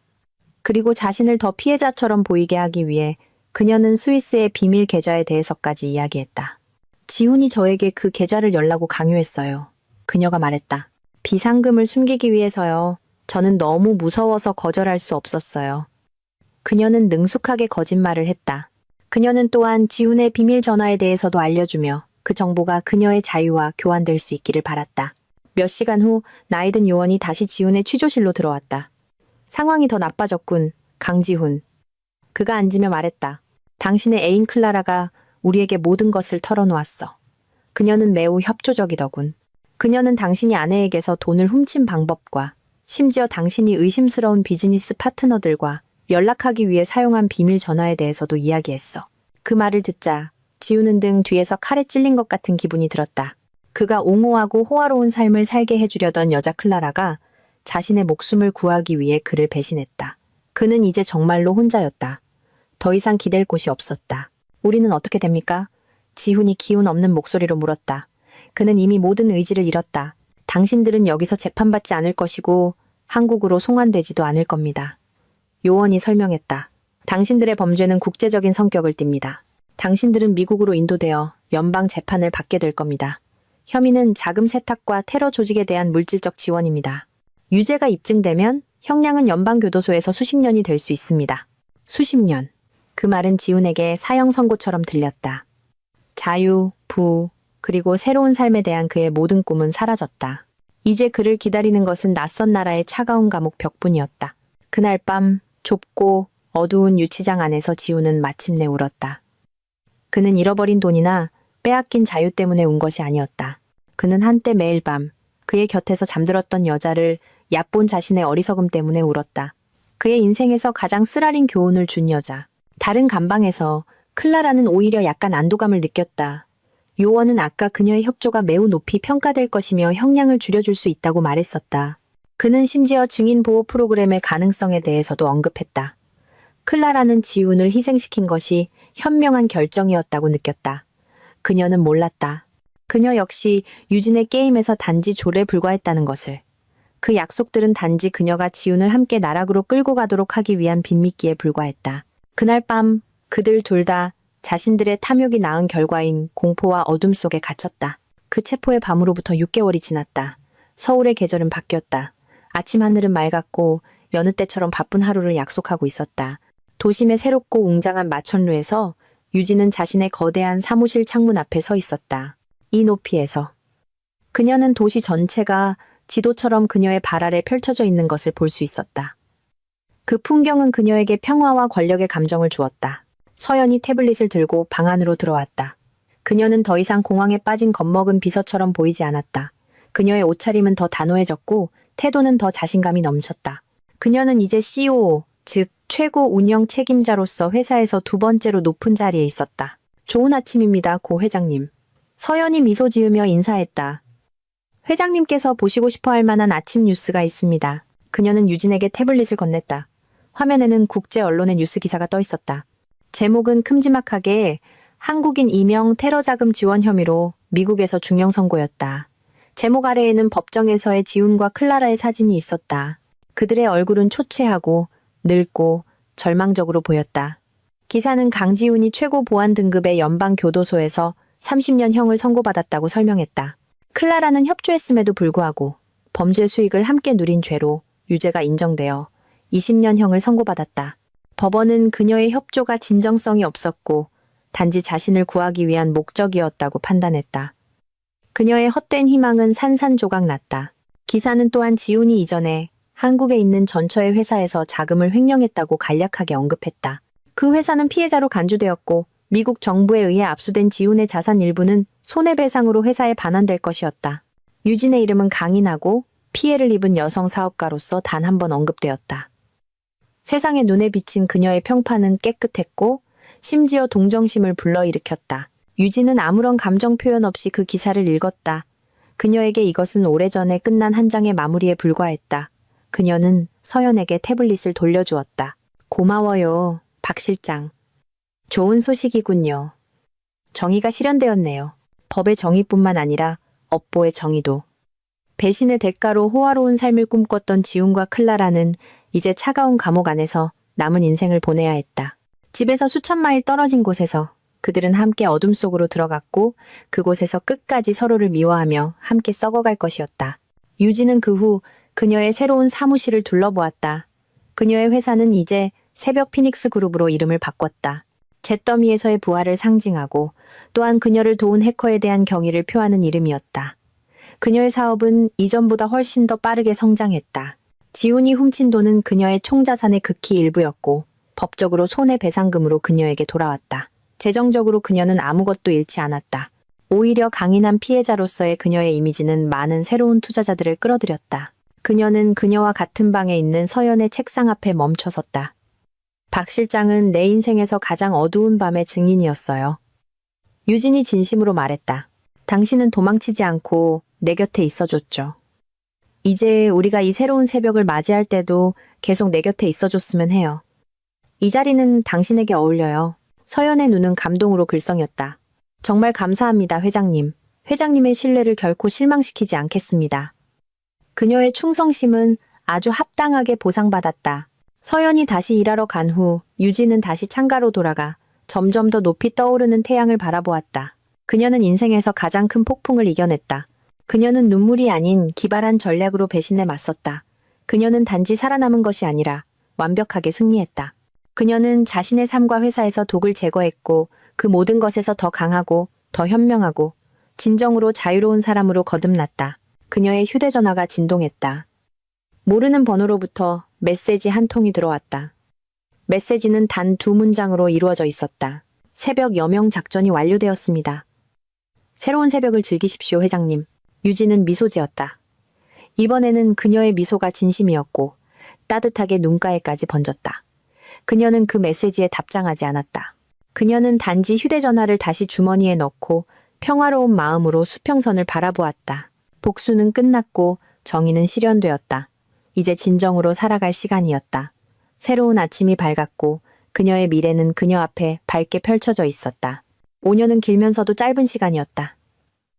그리고 자신을 더 피해자처럼 보이게 하기 위해 그녀는 스위스의 비밀 계좌에 대해서까지 이야기했다. 지훈이 저에게 그 계좌를 열라고 강요했어요. 그녀가 말했다. 비상금을 숨기기 위해서요. 저는 너무 무서워서 거절할 수 없었어요. 그녀는 능숙하게 거짓말을 했다. 그녀는 또한 지훈의 비밀 전화에 대해서도 알려주며 그 정보가 그녀의 자유와 교환될 수 있기를 바랐다. 몇 시간 후 나이든 요원이 다시 지훈의 취조실로 들어왔다. 상황이 더 나빠졌군, 강지훈. 그가 앉으며 말했다. 당신의 애인 클라라가 우리에게 모든 것을 털어놓았어. 그녀는 매우 협조적이더군. 그녀는 당신이 아내에게서 돈을 훔친 방법과 심지어 당신이 의심스러운 비즈니스 파트너들과 연락하기 위해 사용한 비밀 전화에 대해서도 이야기했어. 그 말을 듣자 지훈은 등 뒤에서 칼에 찔린 것 같은 기분이 들었다. 그가 옹호하고 호화로운 삶을 살게 해주려던 여자 클라라가 자신의 목숨을 구하기 위해 그를 배신했다. 그는 이제 정말로 혼자였다. 더 이상 기댈 곳이 없었다. 우리는 어떻게 됩니까? 지훈이 기운 없는 목소리로 물었다. 그는 이미 모든 의지를 잃었다. 당신들은 여기서 재판받지 않을 것이고 한국으로 송환되지도 않을 겁니다. 요원이 설명했다. 당신들의 범죄는 국제적인 성격을 띱니다. 당신들은 미국으로 인도되어 연방 재판을 받게 될 겁니다. 혐의는 자금 세탁과 테러 조직에 대한 물질적 지원입니다. 유죄가 입증되면 형량은 연방교도소에서 수십 년이 될 수 있습니다. 수십 년. 그 말은 지훈에게 사형 선고처럼 들렸다. 자유, 부, 그리고 새로운 삶에 대한 그의 모든 꿈은 사라졌다. 이제 그를 기다리는 것은 낯선 나라의 차가운 감옥 벽뿐이었다. 그날 밤 좁고 어두운 유치장 안에서 지훈은 마침내 울었다. 그는 잃어버린 돈이나 빼앗긴 자유 때문에 운 것이 아니었다. 그는 한때 매일 밤 그의 곁에서 잠들었던 여자를 얕본 자신의 어리석음 때문에 울었다. 그의 인생에서 가장 쓰라린 교훈을 준 여자. 다른 감방에서 클라라는 오히려 약간 안도감을 느꼈다. 요원은 아까 그녀의 협조가 매우 높이 평가될 것이며 형량을 줄여줄 수 있다고 말했었다. 그는 심지어 증인 보호 프로그램의 가능성에 대해서도 언급했다. 클라라는 지훈을 희생시킨 것이 현명한 결정이었다고 느꼈다. 그녀는 몰랐다. 그녀 역시 유진의 게임에서 단지 조례에 불과했다는 것을. 그 약속들은 단지 그녀가 지훈을 함께 나락으로 끌고 가도록 하기 위한 빈미끼에 불과했다. 그날 밤 그들 둘 다 자신들의 탐욕이 낳은 결과인 공포와 어둠 속에 갇혔다. 그 체포의 밤으로부터 6개월이 지났다. 서울의 계절은 바뀌었다. 아침 하늘은 맑았고 여느 때처럼 바쁜 하루를 약속하고 있었다. 도심의 새롭고 웅장한 마천루에서 유진은 자신의 거대한 사무실 창문 앞에 서 있었다. 이 높이에서. 그녀는 도시 전체가 지도처럼 그녀의 발 아래 펼쳐져 있는 것을 볼 수 있었다. 그 풍경은 그녀에게 평화와 권력의 감정을 주었다. 서연이 태블릿을 들고 방 안으로 들어왔다. 그녀는 더 이상 공황에 빠진 겁먹은 비서처럼 보이지 않았다. 그녀의 옷차림은 더 단호해졌고 태도는 더 자신감이 넘쳤다. 그녀는 이제 CEO, 즉 최고 운영 책임자로서 회사에서 두 번째로 높은 자리에 있었다. 좋은 아침입니다, 고 회장님. 서연이 미소 지으며 인사했다. 회장님께서 보시고 싶어 할 만한 아침 뉴스가 있습니다. 그녀는 유진에게 태블릿을 건넸다. 화면에는 국제 언론의 뉴스 기사가 떠 있었다. 제목은 큼지막하게 한국인 이명 테러 자금 지원 혐의로 미국에서 중형 선고였다. 제목 아래에는 법정에서의 지훈과 클라라의 사진이 있었다. 그들의 얼굴은 초췌하고 늙고 절망적으로 보였다. 기사는 강지훈이 최고 보안 등급의 연방교도소에서 30년형을 선고받았다고 설명했다. 클라라는 협조했음에도 불구하고 범죄 수익을 함께 누린 죄로 유죄가 인정되어 20년형을 선고받았다. 법원은 그녀의 협조가 진정성이 없었고 단지 자신을 구하기 위한 목적이었다고 판단했다. 그녀의 헛된 희망은 산산조각 났다. 기사는 또한 지훈이 이전에 한국에 있는 전처의 회사에서 자금을 횡령했다고 간략하게 언급했다. 그 회사는 피해자로 간주되었고 미국 정부에 의해 압수된 지훈의 자산 일부는 손해배상으로 회사에 반환될 것이었다. 유진의 이름은 강인하고 피해를 입은 여성 사업가로서 단 한 번 언급되었다. 세상의 눈에 비친 그녀의 평판은 깨끗했고 심지어 동정심을 불러일으켰다. 유진은 아무런 감정 표현 없이 그 기사를 읽었다. 그녀에게 이것은 오래전에 끝난 한 장의 마무리에 불과했다. 그녀는 서연에게 태블릿을 돌려주었다. 고마워요, 박 실장. 좋은 소식이군요. 정의가 실현되었네요. 법의 정의뿐만 아니라 업보의 정의도. 배신의 대가로 호화로운 삶을 꿈꿨던 지훈과 클라라는 이제 차가운 감옥 안에서 남은 인생을 보내야 했다. 집에서 수천 마일 떨어진 곳에서 그들은 함께 어둠 속으로 들어갔고 그곳에서 끝까지 서로를 미워하며 함께 썩어갈 것이었다. 유진은 그 후 그녀의 새로운 사무실을 둘러보았다. 그녀의 회사는 이제 새벽 피닉스 그룹으로 이름을 바꿨다. 잿더미에서의 부활을 상징하고 또한 그녀를 도운 해커에 대한 경의를 표하는 이름이었다. 그녀의 사업은 이전보다 훨씬 더 빠르게 성장했다. 지훈이 훔친 돈은 그녀의 총자산의 극히 일부였고 법적으로 손해배상금으로 그녀에게 돌아왔다. 재정적으로 그녀는 아무것도 잃지 않았다. 오히려 강인한 피해자로서의 그녀의 이미지는 많은 새로운 투자자들을 끌어들였다. 그녀는 그녀와 같은 방에 있는 서연의 책상 앞에 멈춰섰다. 박 실장은 내 인생에서 가장 어두운 밤의 증인이었어요. 유진이 진심으로 말했다. 당신은 도망치지 않고 내 곁에 있어줬죠. 이제 우리가 이 새로운 새벽을 맞이할 때도 계속 내 곁에 있어줬으면 해요. 이 자리는 당신에게 어울려요. 서연의 눈은 감동으로 글썽였다. 정말 감사합니다, 회장님. 회장님의 신뢰를 결코 실망시키지 않겠습니다. 그녀의 충성심은 아주 합당하게 보상받았다. 서연이 다시 일하러 간 후 유진은 다시 창가로 돌아가 점점 더 높이 떠오르는 태양을 바라보았다. 그녀는 인생에서 가장 큰 폭풍을 이겨냈다. 그녀는 눈물이 아닌 기발한 전략으로 배신에 맞섰다. 그녀는 단지 살아남은 것이 아니라 완벽하게 승리했다. 그녀는 자신의 삶과 회사에서 독을 제거했고 그 모든 것에서 더 강하고 더 현명하고 진정으로 자유로운 사람으로 거듭났다. 그녀의 휴대전화가 진동했다. 모르는 번호로부터 메시지 한 통이 들어왔다. 메시지는 단 2문장으로 이루어져 있었다. 새벽 여명 작전이 완료되었습니다. 새로운 새벽을 즐기십시오, 회장님. 유진은 미소 지었다. 이번에는 그녀의 미소가 진심이었고 따뜻하게 눈가에까지 번졌다. 그녀는 그 메시지에 답장하지 않았다. 그녀는 단지 휴대전화를 다시 주머니에 넣고 평화로운 마음으로 수평선을 바라보았다. 복수는 끝났고 정의는 실현되었다. 이제 진정으로 살아갈 시간이었다. 새로운 아침이 밝았고 그녀의 미래는 그녀 앞에 밝게 펼쳐져 있었다. 5년은 길면서도 짧은 시간이었다.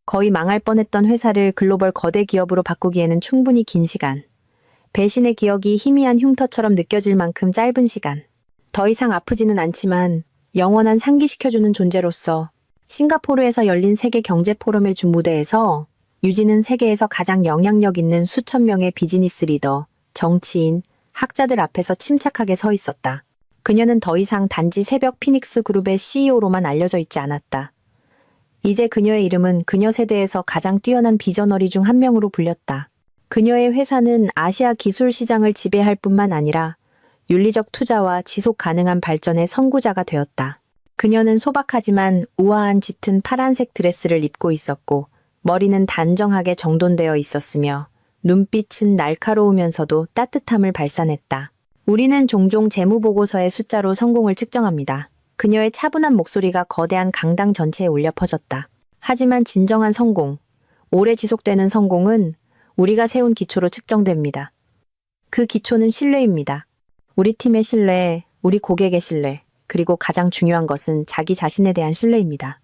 거의 망할 뻔했던 회사를 글로벌 거대 기업으로 바꾸기에는 충분히 긴 시간. 배신의 기억이 희미한 흉터처럼 느껴질 만큼 짧은 시간. 더 이상 아프지는 않지만 영원한 상기시켜주는 존재로서 싱가포르에서 열린 세계 경제 포럼의 주 무대에서 유진은 세계에서 가장 영향력 있는 수천 명의 비즈니스 리더, 정치인, 학자들 앞에서 침착하게 서 있었다. 그녀는 더 이상 단지 새벽 피닉스 그룹의 CEO로만 알려져 있지 않았다. 이제 그녀의 이름은 그녀 세대에서 가장 뛰어난 비저너리 중 한 명으로 불렸다. 그녀의 회사는 아시아 기술 시장을 지배할 뿐만 아니라 윤리적 투자와 지속 가능한 발전의 선구자가 되었다. 그녀는 소박하지만 우아한 짙은 파란색 드레스를 입고 있었고 머리는 단정하게 정돈되어 있었으며 눈빛은 날카로우면서도 따뜻함을 발산했다. 우리는 종종 재무보고서의 숫자로 성공을 측정합니다. 그녀의 차분한 목소리가 거대한 강당 전체에 울려 퍼졌다. 하지만 진정한 성공, 오래 지속되는 성공은 우리가 세운 기초로 측정됩니다. 그 기초는 신뢰입니다. 우리 팀의 신뢰, 우리 고객의 신뢰, 그리고 가장 중요한 것은 자기 자신에 대한 신뢰입니다.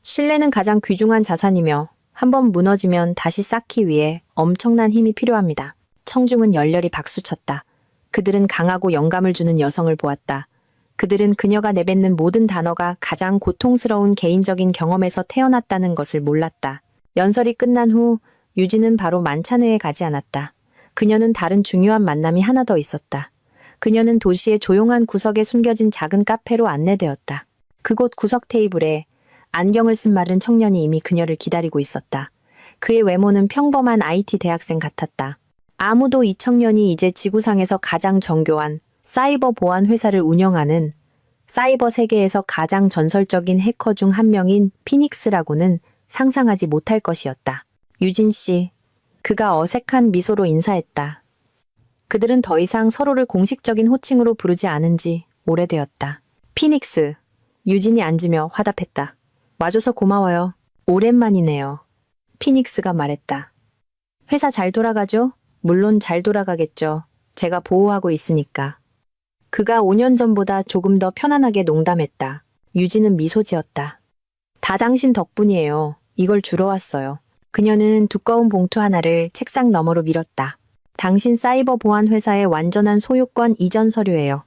신뢰는 가장 귀중한 자산이며 한번 무너지면 다시 쌓기 위해 엄청난 힘이 필요합니다. 청중은 열렬히 박수쳤다. 그들은 강하고 영감을 주는 여성을 보았다. 그들은 그녀가 내뱉는 모든 단어가 가장 고통스러운 개인적인 경험에서 태어났다는 것을 몰랐다. 연설이 끝난 후 유진은 바로 만찬회에 가지 않았다. 그녀는 다른 중요한 만남이 하나 더 있었다. 그녀는 도시의 조용한 구석에 숨겨진 작은 카페로 안내되었다. 그곳 구석 테이블에 안경을 쓴 마른 청년이 이미 그녀를 기다리고 있었다. 그의 외모는 평범한 IT 대학생 같았다. 아무도 이 청년이 이제 지구상에서 가장 정교한 사이버 보안 회사를 운영하는 사이버 세계에서 가장 전설적인 해커 중 한 명인 피닉스라고는 상상하지 못할 것이었다. 유진 씨, 그가 어색한 미소로 인사했다. 그들은 더 이상 서로를 공식적인 호칭으로 부르지 않은 지 오래되었다. 피닉스, 유진이 앉으며 화답했다. 와줘서 고마워요. 오랜만이네요. 피닉스가 말했다. 회사 잘 돌아가죠? 물론 잘 돌아가겠죠. 제가 보호하고 있으니까. 그가 5년 전보다 조금 더 편안하게 농담했다. 유진은 미소 지었다. 다 당신 덕분이에요. 이걸 주러 왔어요. 그녀는 두꺼운 봉투 하나를 책상 너머로 밀었다. 당신 사이버 보안 회사의 완전한 소유권 이전 서류예요.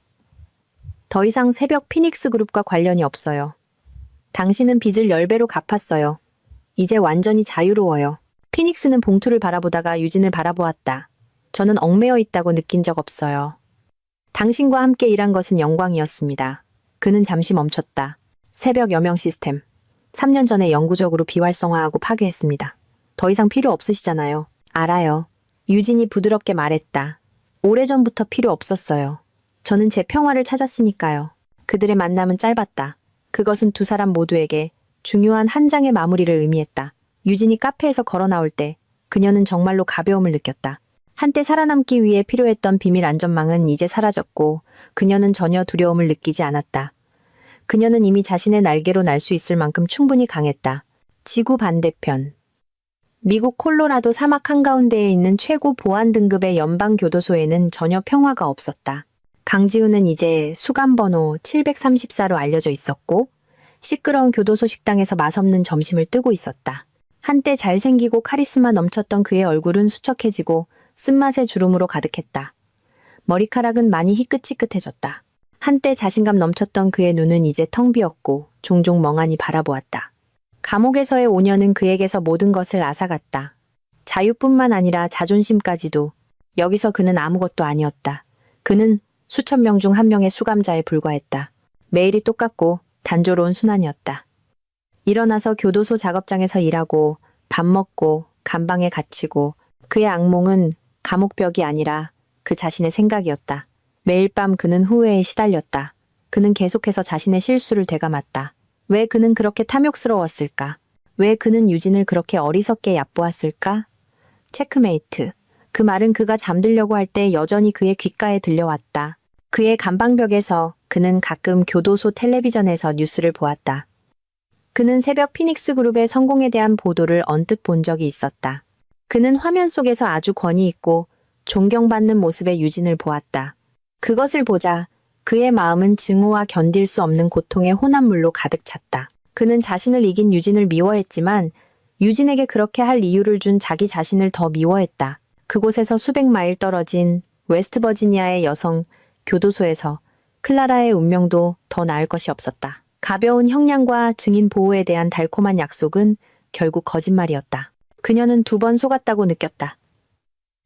더 이상 새벽 피닉스 그룹과 관련이 없어요. 당신은 빚을 10배로 갚았어요. 이제 완전히 자유로워요. 피닉스는 봉투를 바라보다가 유진을 바라보았다. 저는 얽매여 있다고 느낀 적 없어요. 당신과 함께 일한 것은 영광이었습니다. 그는 잠시 멈췄다. 새벽 여명 시스템. 3년 전에 영구적으로 비활성화하고 파괴했습니다. 더 이상 필요 없으시잖아요. 알아요. 유진이 부드럽게 말했다. 오래전부터 필요 없었어요. 저는 제 평화를 찾았으니까요. 그들의 만남은 짧았다. 그것은 두 사람 모두에게 중요한 한 장의 마무리를 의미했다. 유진이 카페에서 걸어 나올 때 그녀는 정말로 가벼움을 느꼈다. 한때 살아남기 위해 필요했던 비밀 안전망은 이제 사라졌고 그녀는 전혀 두려움을 느끼지 않았다. 그녀는 이미 자신의 날개로 날 수 있을 만큼 충분히 강했다. 지구 반대편. 미국 콜로라도 사막 한가운데에 있는 최고 보안 등급의 연방교도소에는 전혀 평화가 없었다. 강지우는 이제 수감번호 734로 알려져 있었고 시끄러운 교도소 식당에서 맛없는 점심을 뜨고 있었다. 한때 잘생기고 카리스마 넘쳤던 그의 얼굴은 수척해지고 쓴맛의 주름으로 가득했다. 머리카락은 많이 희끗희끗해졌다. 한때 자신감 넘쳤던 그의 눈은 이제 텅 비었고 종종 멍하니 바라보았다. 감옥에서의 5년은 그에게서 모든 것을 앗아갔다. 자유뿐만 아니라 자존심까지도. 여기서 그는 아무것도 아니었다. 그는 수천 명 중 한 명의 수감자에 불과했다. 매일이 똑같고 단조로운 순환이었다. 일어나서 교도소 작업장에서 일하고 밥 먹고 감방에 갇히고 그의 악몽은 감옥벽이 아니라 그 자신의 생각이었다. 매일 밤 그는 후회에 시달렸다. 그는 계속해서 자신의 실수를 되감았다. 왜 그는 그렇게 탐욕스러웠을까? 왜 그는 유진을 그렇게 어리석게 얕보았을까? 체크메이트. 그 말은 그가 잠들려고 할 때 여전히 그의 귓가에 들려왔다. 그의 감방벽에서 그는 가끔 교도소 텔레비전에서 뉴스를 보았다. 그는 새벽 피닉스 그룹의 성공에 대한 보도를 언뜻 본 적이 있었다. 그는 화면 속에서 아주 권위 있고 존경받는 모습의 유진을 보았다. 그것을 보자 그의 마음은 증오와 견딜 수 없는 고통의 혼합물로 가득 찼다. 그는 자신을 이긴 유진을 미워했지만 유진에게 그렇게 할 이유를 준 자기 자신을 더 미워했다. 그곳에서 수백 마일 떨어진 웨스트버지니아의 여성 교도소에서 클라라의 운명도 더 나을 것이 없었다. 가벼운 형량과 증인 보호에 대한 달콤한 약속은 결국 거짓말이었다. 그녀는 2번 속았다고 느꼈다.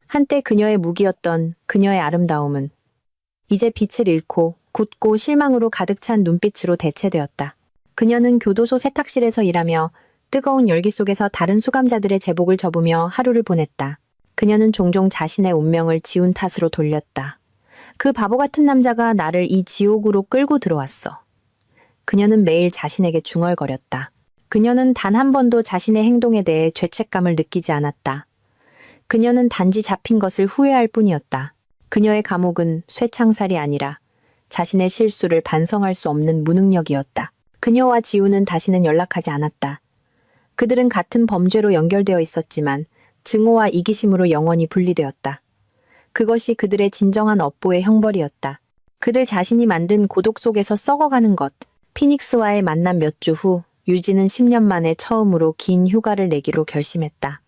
한때 그녀의 무기였던 그녀의 아름다움은 이제 빛을 잃고 굳고 실망으로 가득 찬 눈빛으로 대체되었다. 그녀는 교도소 세탁실에서 일하며 뜨거운 열기 속에서 다른 수감자들의 제복을 접으며 하루를 보냈다. 그녀는 종종 자신의 운명을 지운 탓으로 돌렸다. 그 바보 같은 남자가 나를 이 지옥으로 끌고 들어왔어. 그녀는 매일 자신에게 중얼거렸다. 그녀는 단 한 번도 자신의 행동에 대해 죄책감을 느끼지 않았다. 그녀는 단지 잡힌 것을 후회할 뿐이었다. 그녀의 감옥은 쇠창살이 아니라 자신의 실수를 반성할 수 없는 무능력이었다. 그녀와 지우는 다시는 연락하지 않았다. 그들은 같은 범죄로 연결되어 있었지만 증오와 이기심으로 영원히 분리되었다. 그것이 그들의 진정한 업보의 형벌이었다. 그들 자신이 만든 고독 속에서 썩어가는 것. 피닉스와의 만남 몇 주 후 유진은 10년 만에 처음으로 긴 휴가를 내기로 결심했다.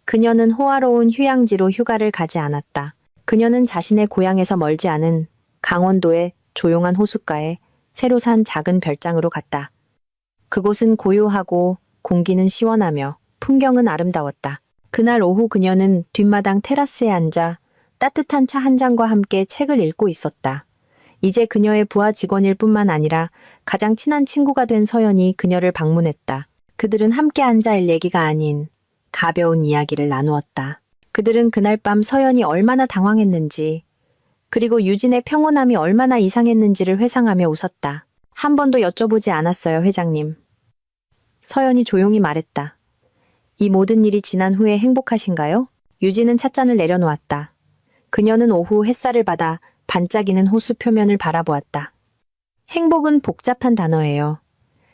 그녀는 호화로운 휴양지로 휴가를 가지 않았다. 그녀는 자신의 고향에서 멀지 않은 강원도의 조용한 호숫가에 새로 산 작은 별장으로 갔다. 그곳은 고요하고 공기는 시원하며 풍경은 아름다웠다. 그날 오후 그녀는 뒷마당 테라스에 앉아 따뜻한 차 한 잔과 함께 책을 읽고 있었다. 이제 그녀의 부하 직원일 뿐만 아니라 가장 친한 친구가 된 서연이 그녀를 방문했다. 그들은 함께 앉아 일 얘기가 아닌 가벼운 이야기를 나누었다. 그들은 그날 밤 서연이 얼마나 당황했는지, 그리고 유진의 평온함이 얼마나 이상했는지를 회상하며 웃었다. 한 번도 여쭤보지 않았어요, 회장님. 서연이 조용히 말했다. 이 모든 일이 지난 후에 행복하신가요? 유진은 찻잔을 내려놓았다. 그녀는 오후 햇살을 받아 반짝이는 호수 표면을 바라보았다. 행복은 복잡한 단어예요.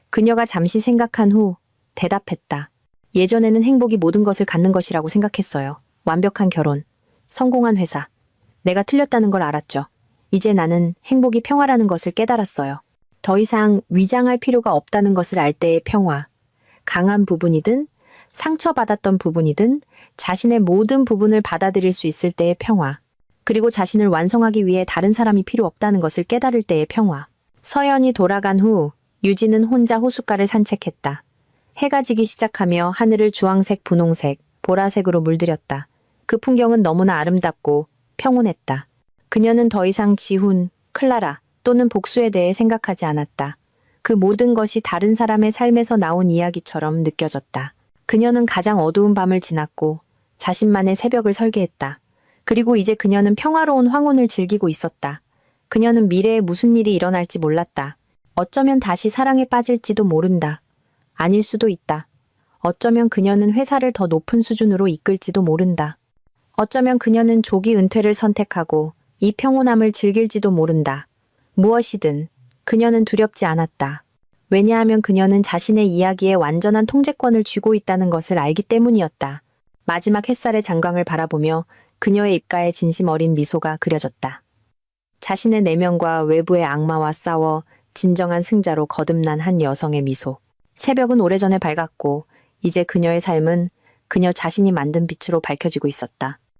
그녀가 잠시 생각한 후 대답했다. 예전에는 행복이 모든 것을 갖는 것이라고 생각했어요. 완벽한 결혼, 성공한 회사. 내가 틀렸다는 걸 알았죠. 이제 나는 행복이 평화라는 것을 깨달았어요. 더 이상 위장할 필요가 없다는 것을 알 때의 평화. 강한 부분이든 상처받았던 부분이든 자신의 모든 부분을 받아들일 수 있을 때의 평화. 그리고 자신을 완성하기 위해 다른 사람이 필요 없다는 것을 깨달을 때의 평화. 서연이 돌아간 후 유진은 혼자 호숫가를 산책했다. 해가 지기 시작하며 하늘을 주황색, 분홍색, 보라색으로 물들였다. 그 풍경은 너무나 아름답고 평온했다. 그녀는 더 이상 지훈, 클라라 또는 복수에 대해 생각하지 않았다. 그 모든 것이 다른 사람의 삶에서 나온 이야기처럼 느껴졌다. 그녀는 가장 어두운 밤을 지났고 자신만의 새벽을 설계했다. 그리고 이제 그녀는 평화로운 황혼을 즐기고 있었다. 그녀는 미래에 무슨 일이 일어날지 몰랐다. 어쩌면 다시 사랑에 빠질지도 모른다. 아닐 수도 있다. 어쩌면 그녀는 회사를 더 높은 수준으로 이끌지도 모른다. 어쩌면 그녀는 조기 은퇴를 선택하고 이 평온함을 즐길지도 모른다. 무엇이든 그녀는 두렵지 않았다. 왜냐하면 그녀는 자신의 이야기에 완전한 통제권을 쥐고 있다는 것을 알기 때문이었다. 마지막 햇살의 장광을 바라보며 그녀의 입가에 진심 어린 미소가 그려졌다. 자신의 내면과 외부의 악마와 싸워 진정한 승자로 거듭난 한 여성의 미소. 새벽은 오래전에 밝았고 이제 그녀의 삶은 그녀 자신이 만든 빛으로 밝혀지고 있었다.